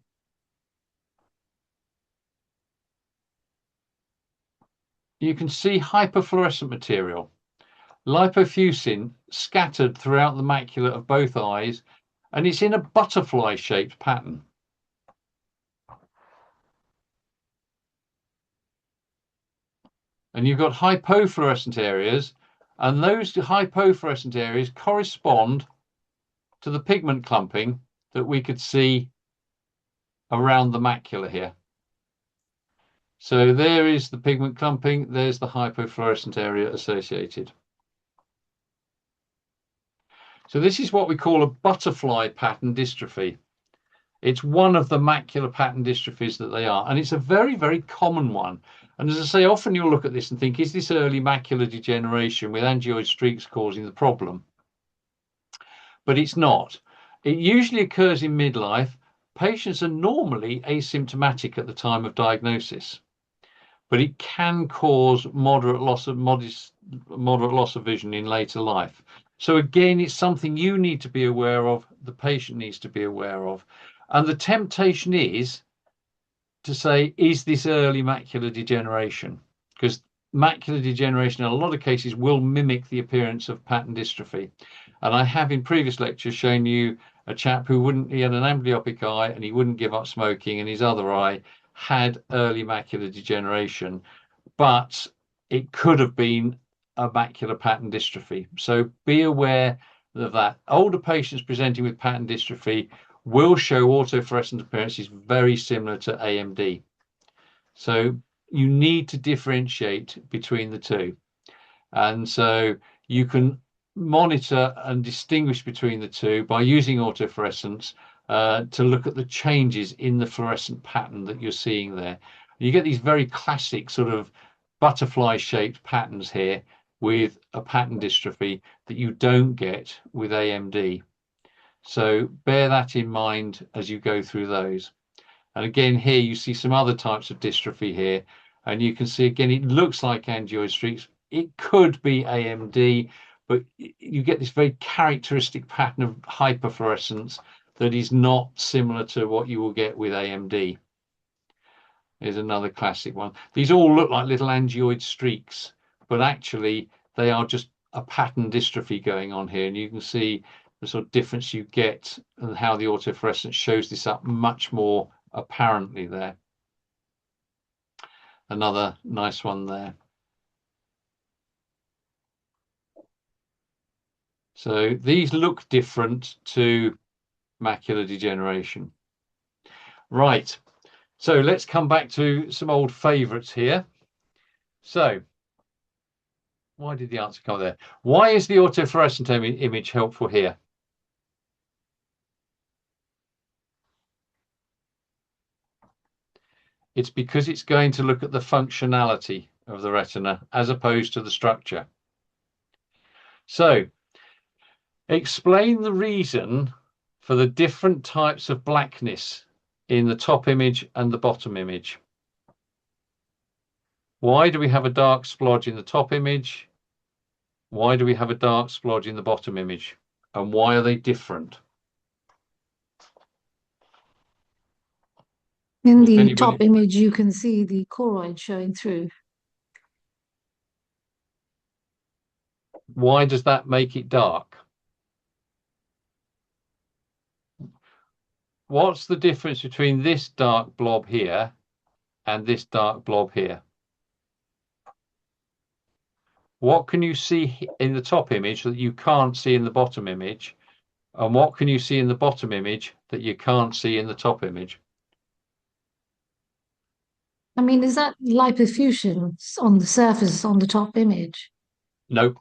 You can see hyperfluorescent material, lipofuscin scattered throughout the macula of both eyes, and it's in a butterfly-shaped pattern. And you've got hypofluorescent areas, and those hypofluorescent areas correspond to the pigment clumping that we could see around the macula here. So there is the pigment clumping, there's the hypofluorescent area associated. So this is what we call a butterfly pattern dystrophy. It's one of the macular pattern dystrophies that they are, and it's a very, very common one. And as I say, often you'll look at this and think, is this early macular degeneration with angioid streaks causing the problem? But it's not. It usually occurs in midlife. Patients are normally asymptomatic at the time of diagnosis, but it can cause moderate loss of vision in later life. So again, it's something you need to be aware of, the patient needs to be aware of. And the temptation is to say, is this early macular degeneration? Because macular degeneration in a lot of cases will mimic the appearance of pattern dystrophy. And I have in previous lectures shown you a chap he had an amblyopic eye and he wouldn't give up smoking, and his other eye had early macular degeneration, but it could have been a macular pattern dystrophy. So be aware of that. Older patients presenting with pattern dystrophy will show autofluorescent appearances very similar to AMD. So you need to differentiate between the two. And so you can monitor and distinguish between the two by using autofluorescence to look at the changes in the fluorescent pattern that you're seeing there. You get these very classic sort of butterfly-shaped patterns here with a pattern dystrophy that you don't get with AMD. So bear that in mind as you go through those. And again, here you see some other types of dystrophy here. And you can see, again, it looks like angioid streaks. It could be AMD, but you get this very characteristic pattern of hyperfluorescence that is not similar to what you will get with AMD. Here's another classic one. These all look like little angioid streaks, but actually they are just a pattern dystrophy going on here. And you can see the sort of difference you get and how the autofluorescence shows this up much more apparently there. Another nice one there. So these look different to macular degeneration. Right. So let's come back to some old favorites here. So why did the answer come there? Why is the autofluorescent image helpful here? It's because it's going to look at the functionality of the retina as opposed to the structure. So explain the reason for the different types of blackness in the top image and the bottom image. Why do we have a dark splodge in the top image? Why do we have a dark splodge in the bottom image? And why are they different?
In the top image, you can see the choroid showing through.
Why does that make it dark? What's the difference between this dark blob here and this dark blob here? What can you see in the top image that you can't see in the bottom image? And what can you see in the bottom image that you can't see in the top image?
I mean, is that lipofuscin on the surface on the top image?
No.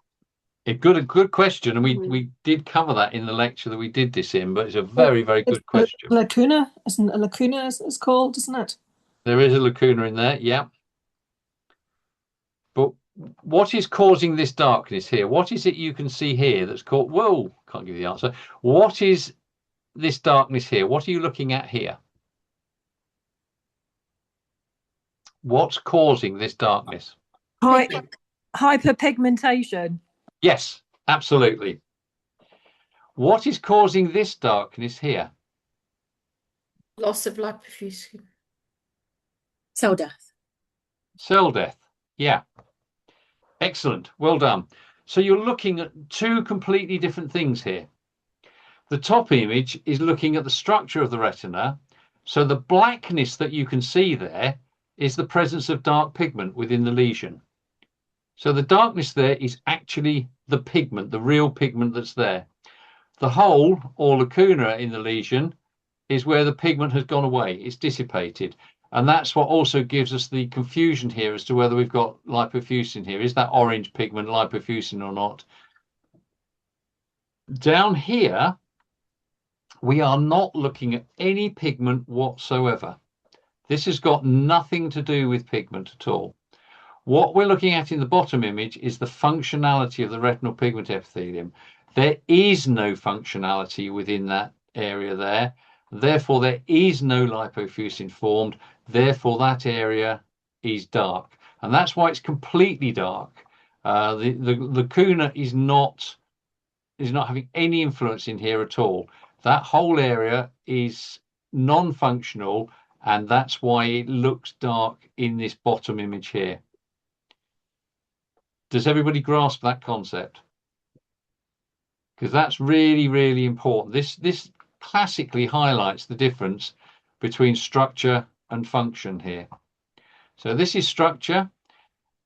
A good question, and we did cover that in the lecture that we did this in, but it's a very, very good question.
Lacuna, isn't a lacuna as it's called, isn't it?
There is a lacuna in there, yeah. But what is causing this darkness here? What is it you can see here that's called, whoa, can't give you the answer. What is this darkness here? What are you looking at here? What's causing this darkness?
Hyperpigmentation.
Yes, absolutely. What is causing this darkness here?
Loss of lipofuscin.
Cell death.
Cell death. Yeah. Excellent. Well done. So you're looking at two completely different things here. The top image is looking at the structure of the retina. So the blackness that you can see there is the presence of dark pigment within the lesion. So the darkness there is actually the pigment, the real pigment that's there. The hole or lacuna in the lesion is where the pigment has gone away. It's dissipated. And that's what also gives us the confusion here as to whether we've got lipofuscin here. Is that orange pigment lipofuscin or not? Down here, we are not looking at any pigment whatsoever. This has got nothing to do with pigment at all. What we're looking at in the bottom image is the functionality of the retinal pigment epithelium. There is no functionality within that area there. Therefore, there is no lipofuscin formed. Therefore, that area is dark. And that's why it's completely dark. The lacuna is not is not having any influence in here at all. That whole area is non-functional, and that's why it looks dark in this bottom image here. Does everybody grasp that concept? Because that's really, really important. This classically highlights the difference between structure and function here. So this is structure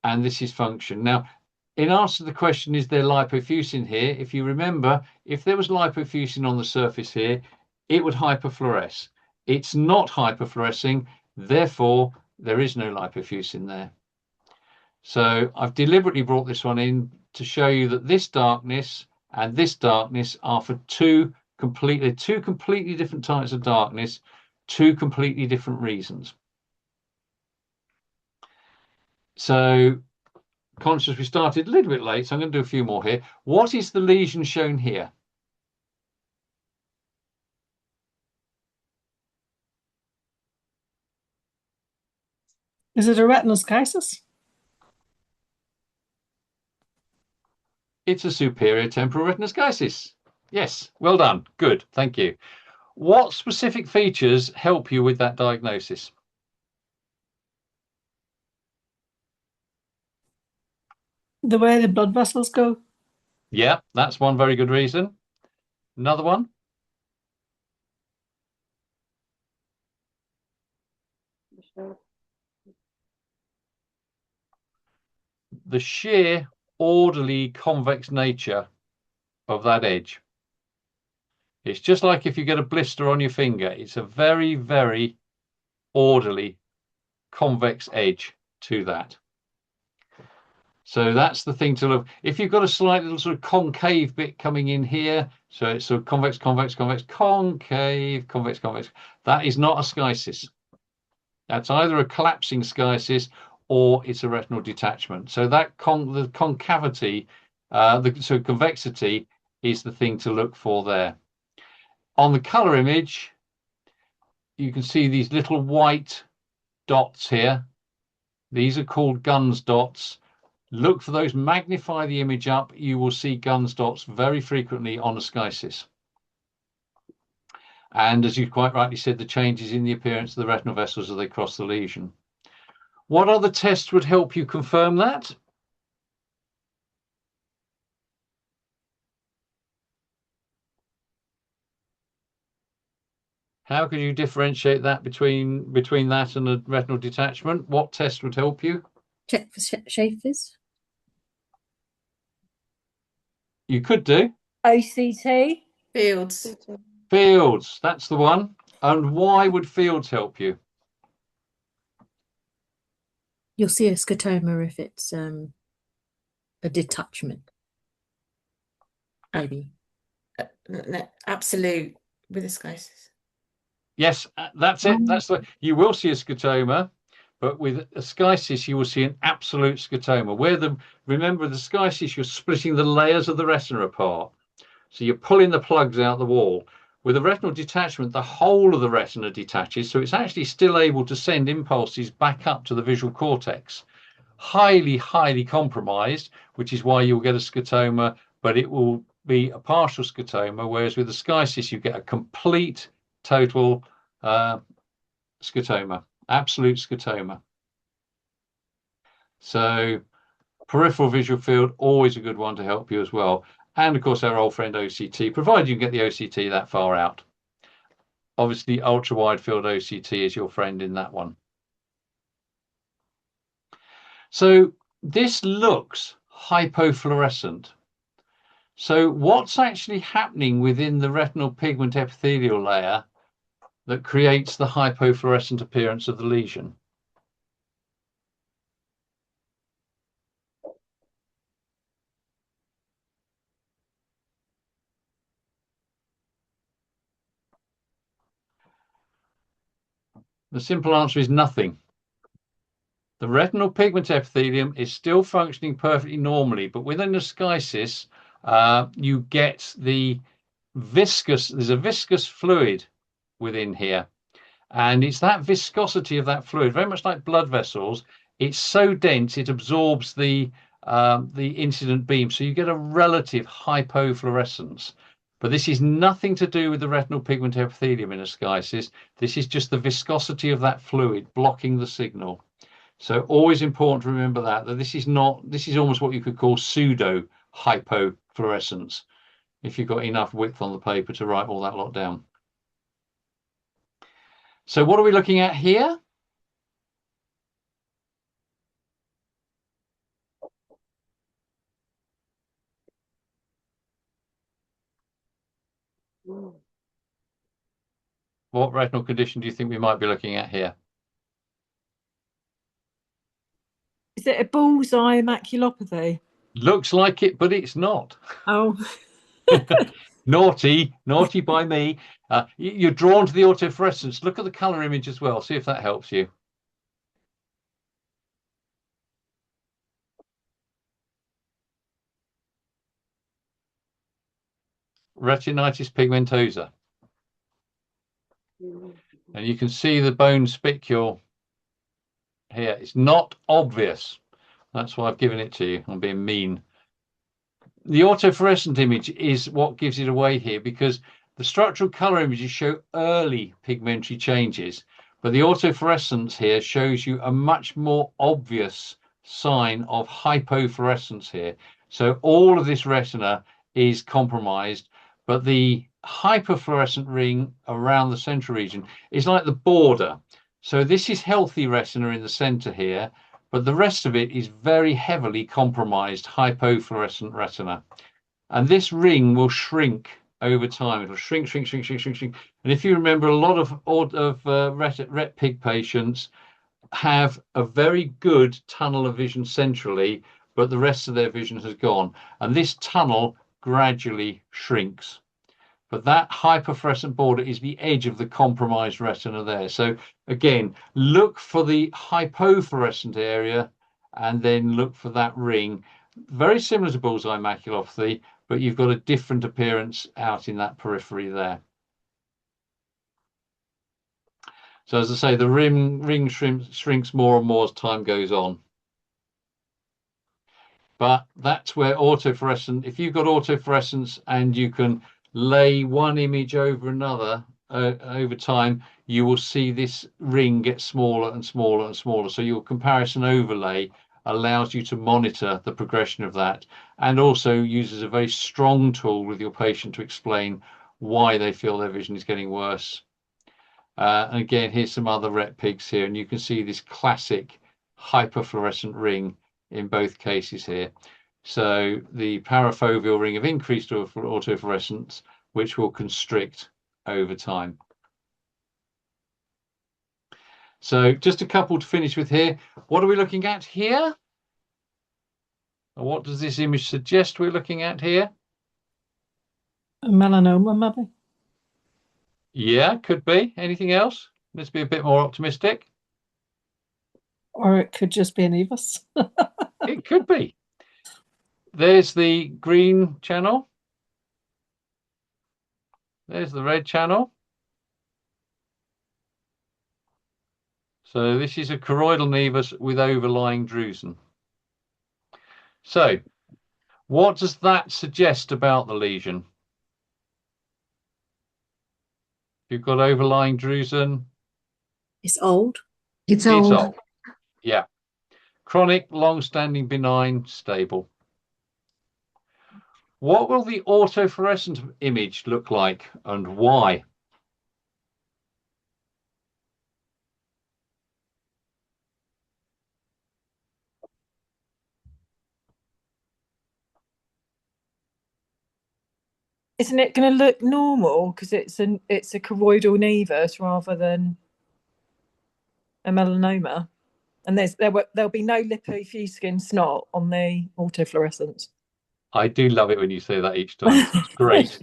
and this is function. Now, in answer to the question, is there lipofuscin here? If you remember, if there was lipofuscin on the surface here, it would hyperfluoresce. It's not hyperfluorescing, therefore there is no lipofuscin there. So I've deliberately brought this one in to show you that this darkness and this darkness are for two completely different types of darkness, two completely different reasons. So conscious we started a little bit late, so I'm going to do a few more here. What is the lesion shown here?
Is it a retinoschisis?
It's a superior temporal retinoschisis. Yes, well done. Good, thank you. What specific features help you with that diagnosis?
The way the blood vessels go?
Yeah, that's one very good reason. Another one? The sheer orderly convex nature of that edge. It's just like if you get a blister on your finger. It's a very, very orderly convex edge to that. So that's the thing to look. If you've got a slight little sort of concave bit coming in here, so it's sort of convex, convex, convex, concave, convex, convex, that is not a schisis. That's either a collapsing schisis or it's a retinal detachment. So that the concavity, so convexity is the thing to look for there. On the color image, you can see these little white dots here. These are called Gunn's dots. Look for those, magnify the image up. You will see Gunn's dots very frequently on a schisis. And as you quite rightly said, the changes in the appearance of the retinal vessels as they cross the lesion. What other tests would help you confirm that? How could you differentiate that between that and a retinal detachment? What test would help you?
Check for Schaefer's.
You could do.
OCT. Fields.
Fields, that's the one. And why would fields help you?
You'll see a scotoma if it's a detachment. Maybe.
Absolute with a schisis.
Yes, that's it. That's the you will see a scotoma, but with a schisis you will see an absolute scotoma. Remember the schisis, you're splitting the layers of the retina apart, so you're pulling the plugs out the wall. With a retinal detachment, the whole of the retina detaches, so it's actually still able to send impulses back up to the visual cortex. Highly, highly compromised, which is why you'll get a scotoma, but it will be a partial scotoma, whereas with the schisis you get a complete, total scotoma, absolute scotoma. So peripheral visual field, always a good one to help you as well. And of course, our old friend OCT, provided you can get the OCT that far out. Obviously, ultra wide field OCT is your friend in that one. So this looks hypofluorescent. So what's actually happening within the retinal pigment epithelial layer that creates the hypofluorescent appearance of the lesion? The simple answer is nothing. The retinal pigment epithelium is still functioning perfectly normally, but within the schisis, you get there's a viscous fluid within here. And it's that viscosity of that fluid, very much like blood vessels. It's so dense, it absorbs the the incident beam. So you get a relative hypofluorescence. But this is nothing to do with the retinal pigment epithelium in ascites. This is just the viscosity of that fluid blocking the signal. So always important to remember that this is almost what you could call pseudo hypofluorescence if you've got enough width on the paper to write all that lot down. So what are we looking at here? What retinal condition do you think we might be looking at here?
Is it a bullseye maculopathy?
Looks like it, but it's not.
Oh,
Naughty by me. You're drawn to the autofluorescence. Look at the color image as well. See if that helps you. Retinitis pigmentosa. And you can see the bone spicule here. It's not obvious. That's why I've given it to you. I'm being mean. The autofluorescent image is what gives it away here, because the structural color images show early pigmentary changes, but the autofluorescence here shows you a much more obvious sign of hypofluorescence here. So all of this retina is compromised, but the hyperfluorescent ring around the central region is like the border. So this is healthy retina in the center here, but the rest of it is very heavily compromised hypofluorescent retina. And this ring will shrink over time. It'll shrink, shrink, shrink, shrink, shrink, shrink. And if you remember, a lot of ret pig patients have a very good tunnel of vision centrally, but the rest of their vision has gone. And this tunnel gradually shrinks. But that hyperfluorescent border is the edge of the compromised retina there. So again, look for the hypofluorescent area and then look for that ring. Very similar to bullseye maculopathy, but you've got a different appearance out in that periphery there. So as I say, the ring shrinks more and more as time goes on. But that's where autofluorescent, if you've got autofluorescence and you can lay one image over another over time, you will see this ring get smaller and smaller and smaller. So your comparison overlay allows you to monitor the progression of that, and also uses a very strong tool with your patient to explain why they feel their vision is getting worse. And again, here's some other ret pigs here, and you can see this classic hyperfluorescent ring in both cases here. So the parafoveal ring of increased autofluorescence, which will constrict over time. So just a couple to finish with here. What are we looking at here? And what does this image suggest we're looking at here?
A melanoma, maybe.
Yeah, could be. Anything else? Let's be a bit more optimistic.
Or it could just be an EVIS.
It could be. There's the green channel. There's the red channel. So this is a choroidal nevus with overlying drusen. So what does that suggest about the lesion? You've got overlying drusen.
It's old.
It's
It's
old.
old. Yeah. Chronic, long-standing, benign, stable. What will the autofluorescent image look like and why?
isn't it going to look normal because it's a choroidal nevus rather than a melanoma? And there'll be no lipofuscin snot on the autofluorescence.
I do love it when you say that each time. It's great.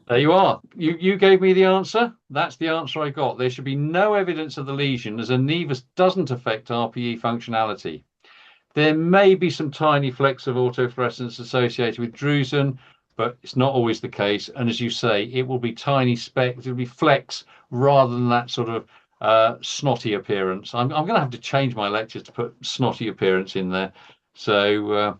There you are. You gave me the answer. That's the answer I got. There should be no evidence of the lesion, as a nevus doesn't affect RPE functionality. There may be some tiny flecks of autofluorescence associated with drusen, but it's not always the case. And as you say, it will be tiny specks, it'll be flecks rather than that sort of snotty appearance. I'm going to have to change my lectures to put snotty appearance in there. So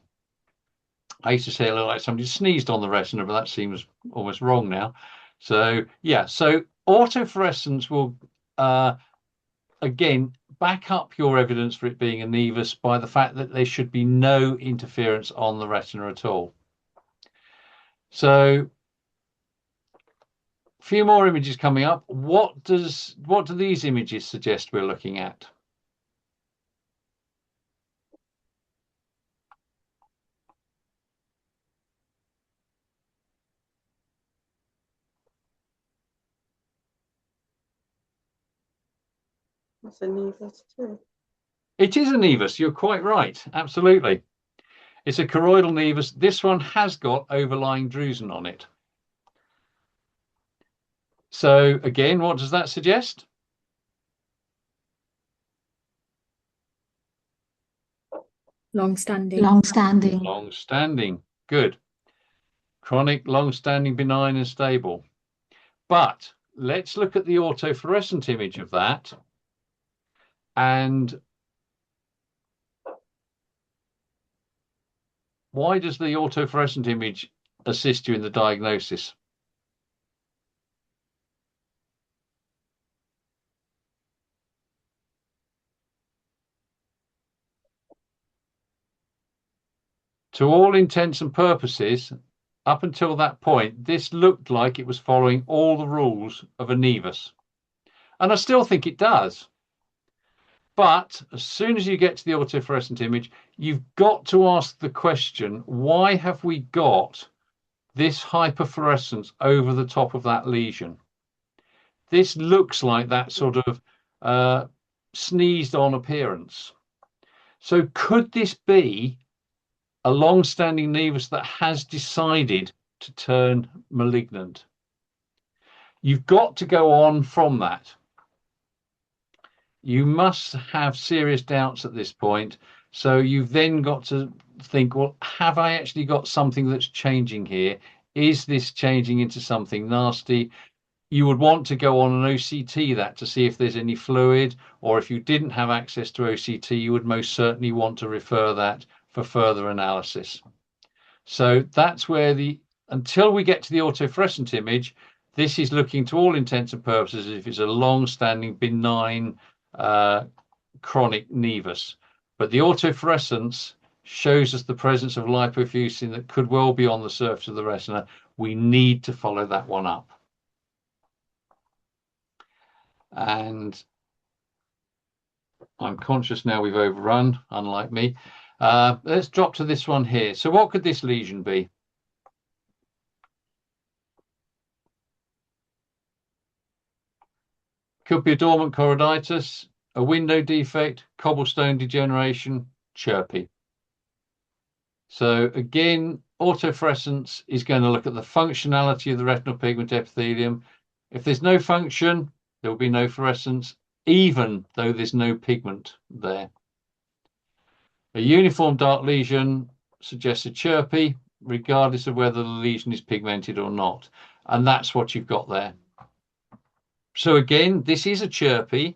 I used to say it looked like somebody sneezed on the retina, but that seems almost wrong now. So yeah, so autofluorescence will again back up your evidence for it being a nevus by the fact that there should be no interference on the retina at all. So a few more images coming up. What do these images suggest we're looking at?
That's a nevus too.
It is a nevus. You're quite right. Absolutely. It's a choroidal nevus. This one has got overlying drusen on it. So again, what does that suggest?
Long-standing.
Long-standing.
Long-standing. Good. Chronic, long-standing, benign and stable. But let's look at the autofluorescent image of that. And why does the autofluorescent image assist you in the diagnosis? To all intents and purposes, up until that point, this looked like it was following all the rules of a nevus. And I still think it does. But as soon as you get to the autofluorescent image, you've got to ask the question, why have we got this hyperfluorescence over the top of that lesion? This looks like that sort of sneezed on appearance. So could this be a long-standing nevus that has decided to turn malignant? You've got to go on from that. You must have serious doubts at this point. So you've then got to think, well, have I actually got something that's changing here? Is this changing into something nasty? You would want to go on an OCT that to see if there's any fluid, or if you didn't have access to OCT, you would most certainly want to refer that for further analysis. So that's where until we get to the autofluorescent image, this is looking to all intents and purposes if it's a long-standing benign chronic nevus. But the autofluorescence shows us the presence of lipofuscin that could well be on the surface of the retina. We need to follow that one up. And I'm conscious now we've overrun, unlike me. Let's drop to this one here. So what could this lesion be? Could be a dormant choroiditis, a window defect, cobblestone degeneration, chirpy. So again, autofluorescence is going to look at the functionality of the retinal pigment epithelium. If there's no function, there will be no fluorescence, even though there's no pigment there. A uniform dark lesion suggests a chirpy, regardless of whether the lesion is pigmented or not. And that's what you've got there. So again, this is a chirpy,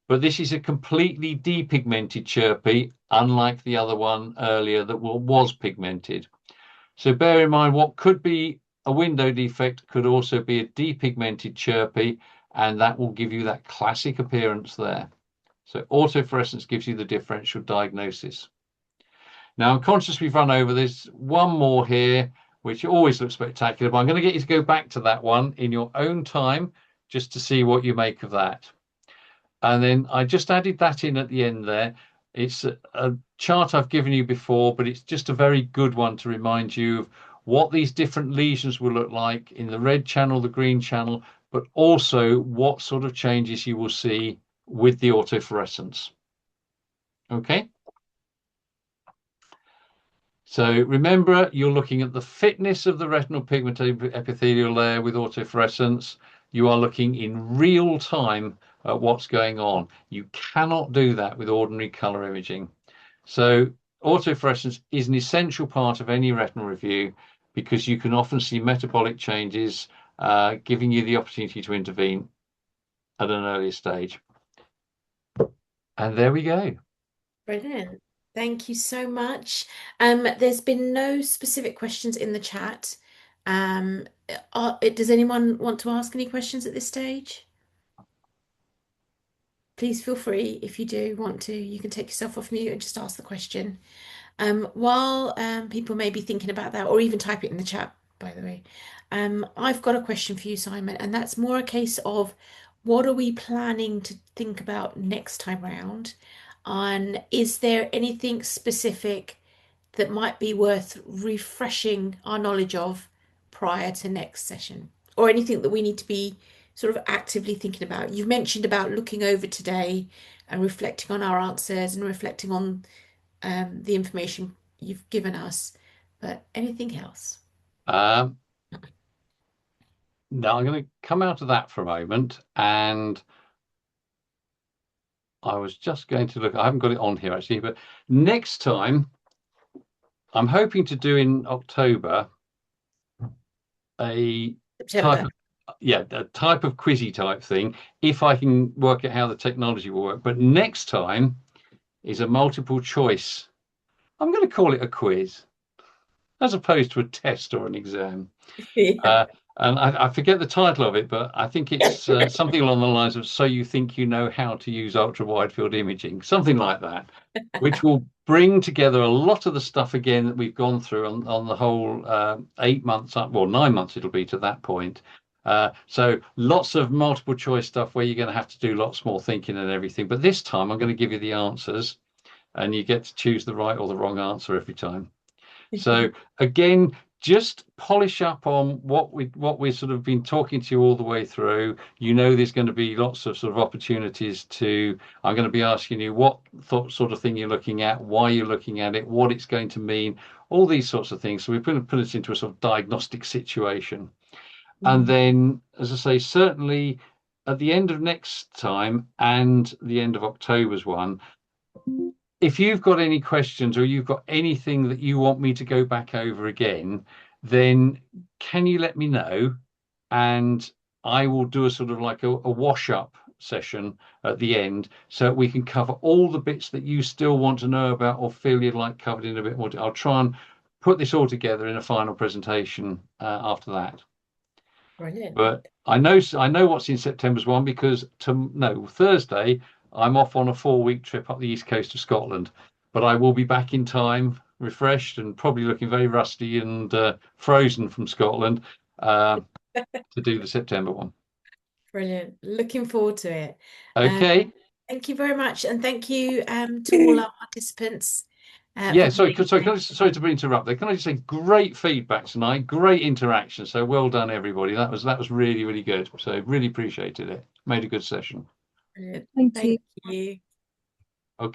but this is a completely depigmented chirpy, unlike the other one earlier that was pigmented. So bear in mind, what could be a window defect could also be a depigmented chirpy, and that will give you that classic appearance there. So autofluorescence gives you the differential diagnosis. Now, I'm conscious we've run over. There's one more here, which always looks spectacular, but I'm going to get you to go back to that one in your own time, just to see what you make of that. And then I just added that in at the end there. It's a chart I've given you before, but it's just a very good one to remind you of what these different lesions will look like in the red channel, the green channel, but also what sort of changes you will see with the autofluorescence. Okay. So remember, you're looking at the fitness of the retinal pigment epithelial layer with autofluorescence. You are looking in real time at what's going on. You cannot do that with ordinary color imaging. So autofluorescence is an essential part of any retinal review because you can often see metabolic changes, giving you the opportunity to intervene at an earlier stage. And there we go.
Brilliant. Thank you so much. There's been no specific questions in the chat. Does anyone want to ask any questions at this stage? Please feel free, if you do want to, you can take yourself off mute and just ask the question. While people may be thinking about that, or even type it in the chat, by the way, I've got a question for you, Simon, and that's more a case of what are we planning to think about next time round? And is there anything specific that might be worth refreshing our knowledge of prior to next session, or anything that we need to be sort of actively thinking about? You've mentioned about looking over today and reflecting on our answers and reflecting on the information you've given us, but anything else?
Now I'm going to come out of that for a moment, and I was just going to look. I haven't got it on here actually, but next time I'm hoping to do in October a type
September.
of, yeah, a type of quizzy type thing, if I can work out how the technology will work. But next time is a multiple choice. I'm going to call it a quiz as opposed to a test or an exam.
Yeah.
And I forget the title of it, but I think it's something along the lines of "So you think you know how to use ultra wide field imaging," something like that, which will bring together a lot of the stuff again that we've gone through on the whole 8 months up, well, 9 months it'll be to that point. So lots of multiple choice stuff where you're going to have to do lots more thinking and everything. But this time I'm going to give you the answers, and you get to choose the right or the wrong answer every time. So again, just polish up on what we've sort of been talking to you all the way through. You know, there's going to be lots of sort of opportunities to. I'm going to be asking you what sort of thing you're looking at, why you're looking at it, what it's going to mean, all these sorts of things. So we're going to put us into a sort of diagnostic situation, and then, as I say, certainly at the end of next time and the end of October's one, if you've got any questions or you've got anything that you want me to go back over again, then can you let me know? And I will do a sort of like a wash up session at the end so we can cover all the bits that you still want to know about or feel you'd like covered in a bit more. I'll try and put this all together in a final presentation after that.
Brilliant.
But I know what's in September's one because Thursday I'm off on a 4-week trip up the east coast of Scotland. But I will be back in time, refreshed and probably looking very rusty and frozen from Scotland to do the September one.
Brilliant. Looking forward to it.
Okay.
Thank you very much, and thank you to all our participants.
Yeah, sorry,
being
sorry to interrupt there. Can I just say great feedback tonight, great interaction. So well done, everybody. That was really, really good. So really appreciated it. Made a good session.
Brilliant.
Thank you.
Thank you.